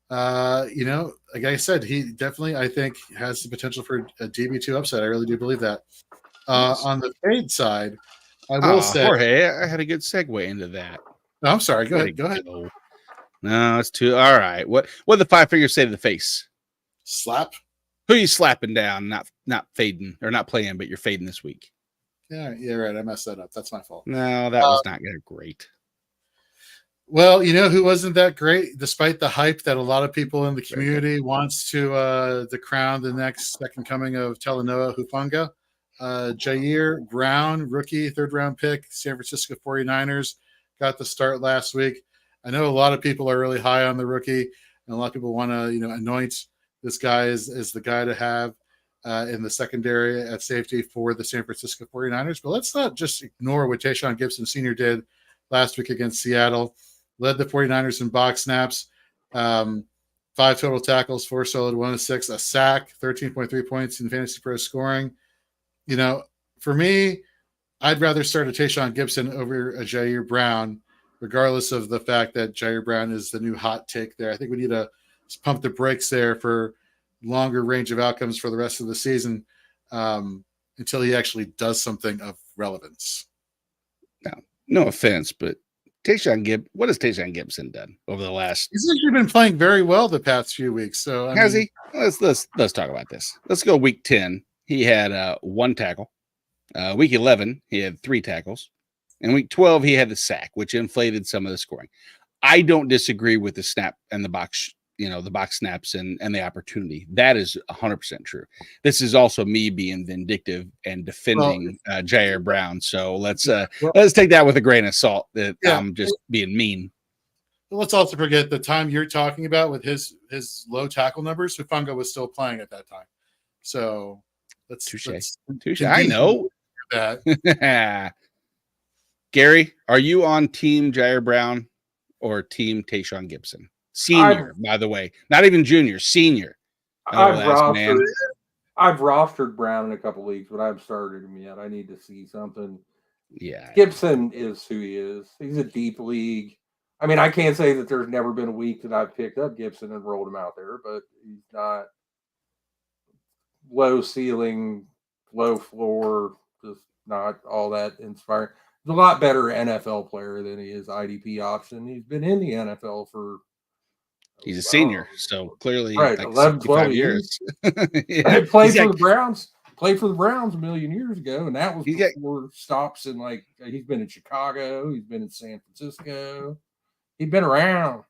like I said, he definitely, I think, has the potential for a DB2 upside. I really do believe that. On the fade side, I will say, Jorge, I had a good segue into that. No, I'm sorry. Go ahead. No, it's too all right. What the 5 figures say to the face? Slap. Who are you slapping down? Not fading or not playing, but you're fading this week. Yeah, right. I messed that up. That's my fault. No, that was not great. Well, who wasn't that great, despite the hype that a lot of people in the community wants to crown the next second coming of Talanoa Hufanga. Ji-Ayir Brown, rookie, 3rd-round pick, San Francisco 49ers, got the start last week. I know a lot of people are really high on the rookie, and a lot of people want to, anoint this guy as the guy to have in the secondary at safety for the San Francisco 49ers. But let's not just ignore what Tayshaun Gibson Sr. did last week against Seattle. Led the 49ers in box snaps, 5 total tackles, 4 solid, 1 assist, a sack, 13.3 points in Fantasy Pro scoring. For me, I'd rather start a Tayshaun Gibson over a Ji-Ayir Brown, regardless of the fact that Ji-Ayir Brown is the new hot take there. I think we need to pump the brakes there for longer range of outcomes for the rest of the season until he actually does something of relevance. No offense, but what has Tayshaun Gibson done over the last? He's actually been playing very well the past few weeks. So has he? Let's talk about this. Let's go week 10. He had 1 tackle. Week 11, he had 3 tackles. And week 12, he had the sack, which inflated some of the scoring. I don't disagree with the snap and the box, the box snaps and the opportunity. That is 100% true. This is also me being vindictive and defending Ji-Ayir Brown. So let's take that with a grain of salt that I'm just being mean. Let's also forget the time you're talking about with his low tackle numbers. Hufanga was still playing at that time. So Touche. I know that. Gary, are you on team Ji-Ayir Brown or team Tayshaun Gibson? Senior, by the way, not even junior, senior. I've rostered Brown in a couple leagues, but I haven't started him yet. I need to see something. Yeah, Gibson is who he is. He's a deep league. I mean, I can't say that there's never been a week that I've picked up Gibson and rolled him out there, but he's not low ceiling, low floor, just not all that inspiring. He's a lot better NFL player than he is IDP option. He's been in the NFL for. He's a senior, so clearly right, like 11, 12 years. Yeah. He played for the Browns. Played for the Browns a million years ago, and that was before stops in he's been in Chicago, he's been in San Francisco. He's been around.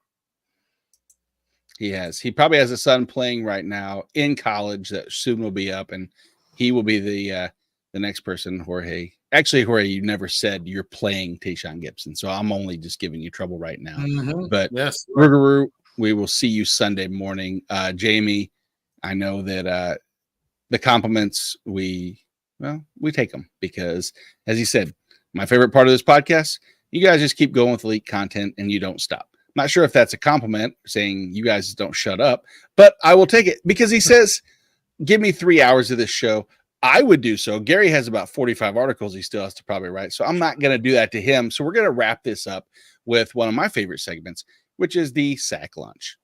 He has. He probably has a son playing right now in college that soon will be up, and he will be the next person, Jorge. Actually, Jorge, you never said you're playing Tayshaun Gibson, so I'm only just giving you trouble right now. Mm-hmm. But yes, Rougarou, we will see you Sunday morning. Jamie, I know that the compliments we take them because, as he said, my favorite part of this podcast, you guys just keep going with elite content and you don't stop. Not sure if that's a compliment saying you guys don't shut up, but I will take it because he says, give me 3 hours of this show. I would do so. Gary has about 45 articles he still has to probably write. So I'm not going to do that to him. So we're going to wrap this up with one of my favorite segments, which is the sack lunch.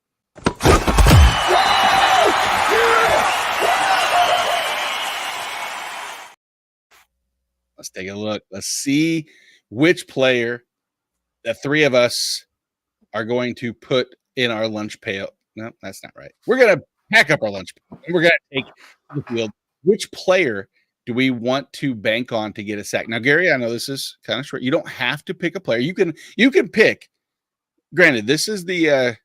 Let's take a look. Let's see which player the 3 of us are going to put in our lunch pail. No, that's not right. We're going to pack up our lunch pail and we're going to take the field. Which player do we want to bank on to get a sack? Now, Gary, I know this is kind of short. You don't have to pick a player. You can pick. Granted, this is the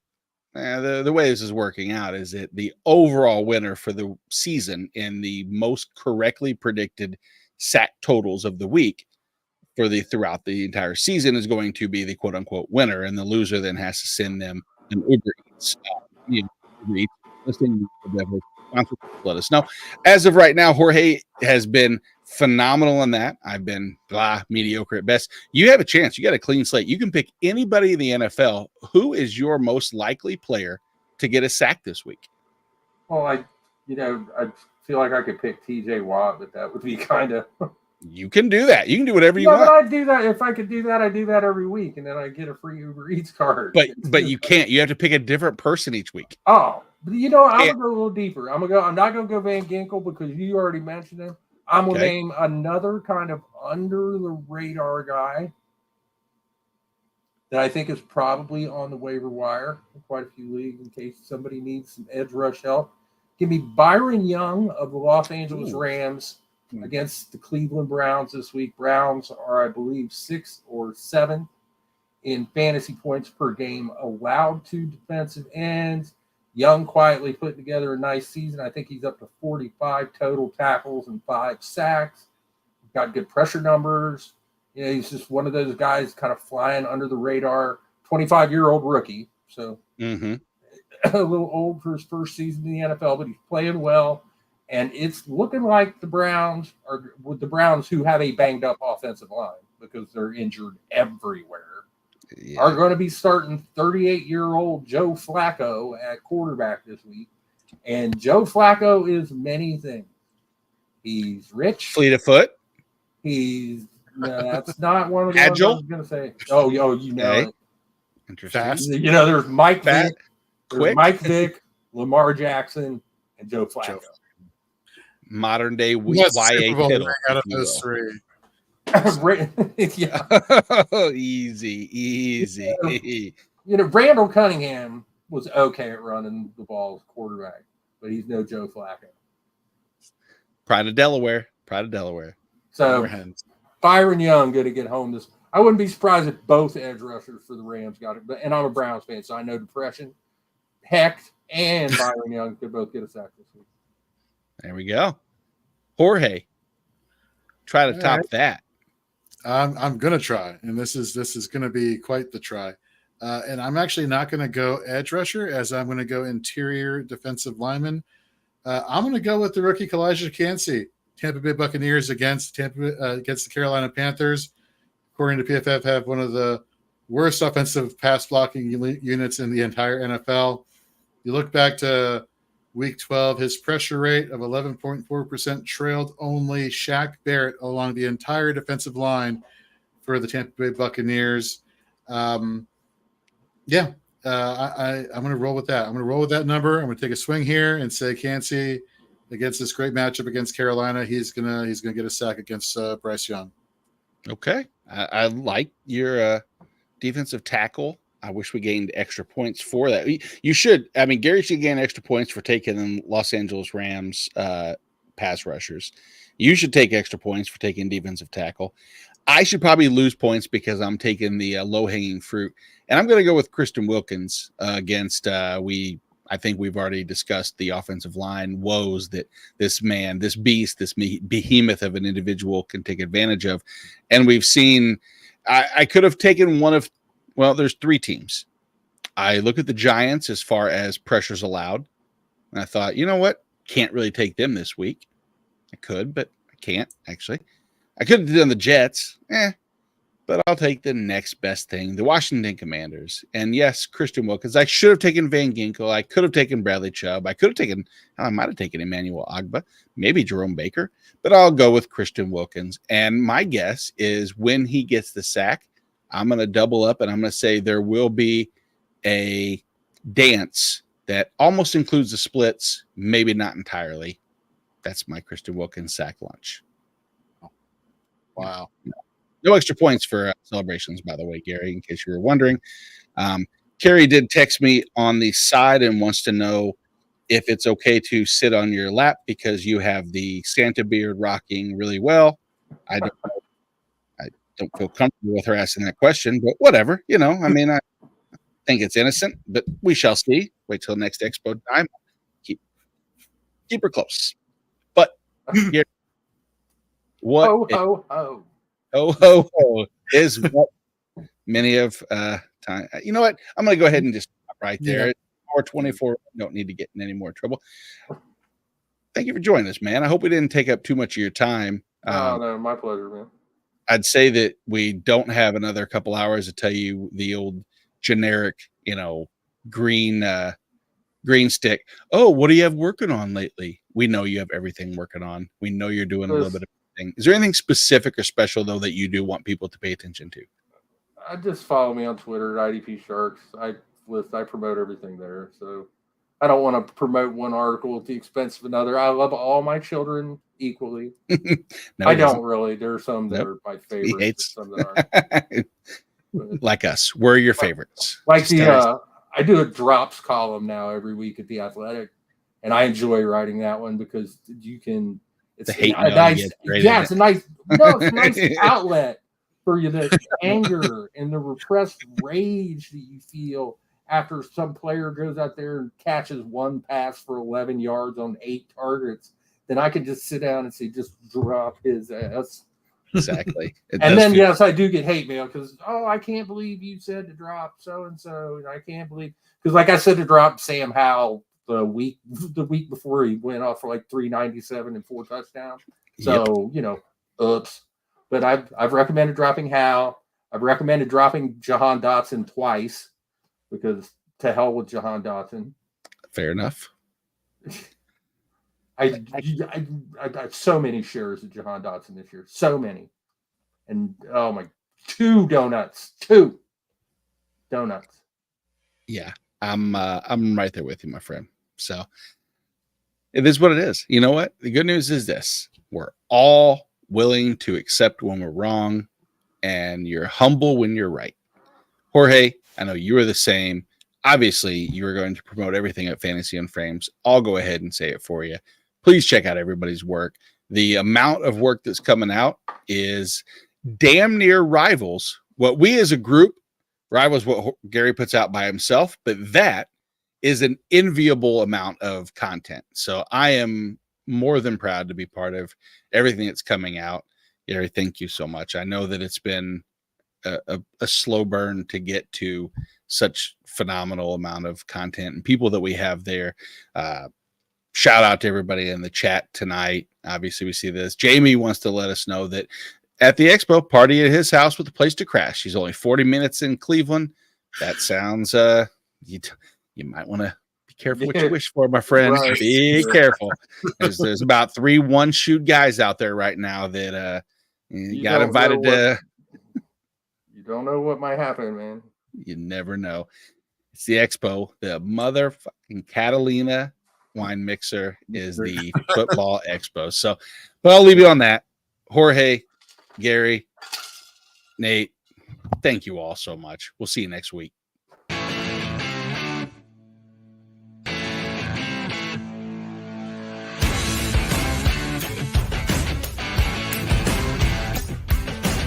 way this is working out is that the overall winner for the season in the most correctly predicted sack totals of the week throughout the entire season is going to be the quote unquote winner, and the loser then has to send them an Uber Eats. Let us know. As of right now, Jorge has been phenomenal in that. I've been mediocre at best. You have a chance. You got a clean slate. You can pick anybody in the NFL. Who is your most likely player to get a sack this week? Well, feel like I could pick TJ Watt, but that would be kind of. You can do that. You can do whatever you Yeah, want. but I do that. If I could do that, I do that every week, and then I get a free Uber Eats card. But you can't. You have to pick a different person each week. Oh, but I'm gonna go a little deeper. I'm not gonna go Van Ginkel because you already mentioned him. I'm gonna name another kind of under the radar guy that I think is probably on the waiver wire in quite a few leagues in case somebody needs some edge rush help. Give me Byron Yong of the Los Angeles Rams against the Cleveland Browns this week. Browns are, I believe, 6th or 7th in fantasy points per game allowed to defensive ends. Young quietly putting together a nice season. I think he's up to 45 total tackles and 5 sacks. Got good pressure numbers. He's just one of those guys kind of flying under the radar. 25-year-old rookie. So a little old for his first season in the NFL, but he's playing well. And it's looking like the Browns are with the Browns who have a banged up offensive line because they're injured everywhere. Are going to be starting 38-year-old Joe Flacco at quarterback this week. And Joe Flacco is many things. He's rich. Fleet of foot. That's not one of the Agile. ones I was going to say. Oh, you know it. Interesting. Fast. There's Mike Vick, quick. Mike Vick, Lamar Jackson, and Joe Flacco. Modern day Yes, YA Super Bowl Kittle. ring out of those three. Yeah. Easy. Randall Cunningham was okay at running the ball as quarterback, but he's no Joe Flacco. Pride of Delaware. So Byron Young going to get home this. I wouldn't be surprised if both edge rushers for the Rams got it. And I'm a Browns fan, so I know depression, Hecht, and Byron Young could both get a sack this week. There we go. Jorge, try to top that. I'm gonna try, and this is gonna be quite the try. And I'm actually not gonna go edge rusher, as I'm gonna go interior defensive lineman. I'm gonna go with the rookie Calijah Cancey, Tampa Bay Buccaneers against the Carolina Panthers. According to PFF, have one of the worst offensive pass blocking units in the entire NFL. You look back to Week 12, his pressure rate of 11.4% trailed only Shaq Barrett along the entire defensive line for the Tampa Bay Buccaneers. I'm going to roll with that. I'm going to roll with that number. I'm going to take a swing here and say Cancey against this great matchup against Carolina. He's gonna get a sack against Bryce Young. Okay, I like your defensive tackle. I wish we gained extra points for that. You should. I mean, Gary should gain extra points for taking the Los Angeles Rams pass rushers. You should take extra points for taking defensive tackle. I should probably lose points because I'm taking the low-hanging fruit. And I'm going to go with Christian Wilkins against I think we've already discussed the offensive line woes that this man, this beast, this behemoth of an individual can take advantage of. And we've seen I could have taken one of there's 3 teams. I look at the Giants as far as pressures allowed. And I thought, you know what? Can't really take them this week. I could, but I can't, actually. I could have done the Jets. But I'll take the next best thing, the Washington Commanders. And yes, Christian Wilkins. I should have taken Van Ginkel. I could have taken Bradley Chubb. I might have taken Emmanuel Ogbah, maybe Jerome Baker. But I'll go with Christian Wilkins. And my guess is when he gets the sack, I'm going to double up and I'm going to say there will be a dance that almost includes the splits, maybe not entirely. That's my Christian Wilkins sack lunch. Wow. No extra points for celebrations, by the way, Gary, in case you were wondering. Carrie did text me on the side and wants to know if it's okay to sit on your lap because you have the Santa beard rocking really well. I don't feel comfortable with her asking that question, but whatever. I mean, I think it's innocent, but we shall see. Wait till next expo time. Keep her close. But here, what? Oh, is what many of time. You know what? I'm going to go ahead and just stop right there. 4:24. Don't need to get in any more trouble. Thank you for joining us, man. I hope we didn't take up too much of your time. No, my pleasure, man. I'd say that we don't have another couple hours to tell you the old generic, green stick. Oh, what do you have working on lately? We know you have everything working on. We know you're doing a little bit of everything. Is there anything specific or special though that you do want people to pay attention to? Just follow me on Twitter at IDP Sharks. I promote everything there. So I don't want to promote one article at the expense of another. I love all my children equally. No, I don't really. There are some that Nope. are my He favorites. hates Some that aren't. like us. We're your favorites. Like Just tell us. I do a drops column now every week at The Athletic, and I enjoy writing that one because you can. It's The hate a mail nice, you get right yeah, in it's it. a nice, no, it's a nice outlet for you, the anger and the repressed rage that you feel after some player goes out there and catches one pass for 11 yards on 8 targets. Then I can just sit down and say, just drop his ass. Exactly. And then, yes, I do get hate mail because, I can't believe you said to drop so-and-so. And I can't believe, because like I said to drop Sam Howell the week before he went off for like 397 and 4 touchdowns. So, oops. But I've recommended dropping Howell. I've recommended dropping Jahan Dotson twice because to hell with Jahan Dotson. Fair enough. I got so many shares of Jahan Dotson this year. So many. And, 2 donuts. 2 donuts. Yeah. I'm right there with you, my friend. So it is what it is. You know what? The good news is this. We're all willing to accept when we're wrong, and you're humble when you're right. Jorge, I know you are the same. Obviously, you are going to promote everything at Fantasy and Frames. I'll go ahead and say it for you. Please check out everybody's work. The amount of work that's coming out is damn near rivals what we as a group rivals what Gary puts out by himself, but that is an enviable amount of content. So I am more than proud to be part of everything that's coming out. Gary, thank you so much. I know that it's been a slow burn to get to such phenomenal amount of content and people that we have there. Shout out to everybody in the chat tonight. Obviously, we see this. Jamie wants to let us know that at the expo, party at his house with a place to crash. He's only 40 minutes in Cleveland. That sounds, you might want to be careful what you wish for, my friend. Right. Be careful. There's about 3 one-shoot guys out there right now that got invited to. You don't know what might happen, man. You never know. It's the expo. The motherfucking Catalina wine mixer is the football expo. So, but I'll leave you on that. Jorge, Gary, Nate, thank you all so much. We'll see you next week.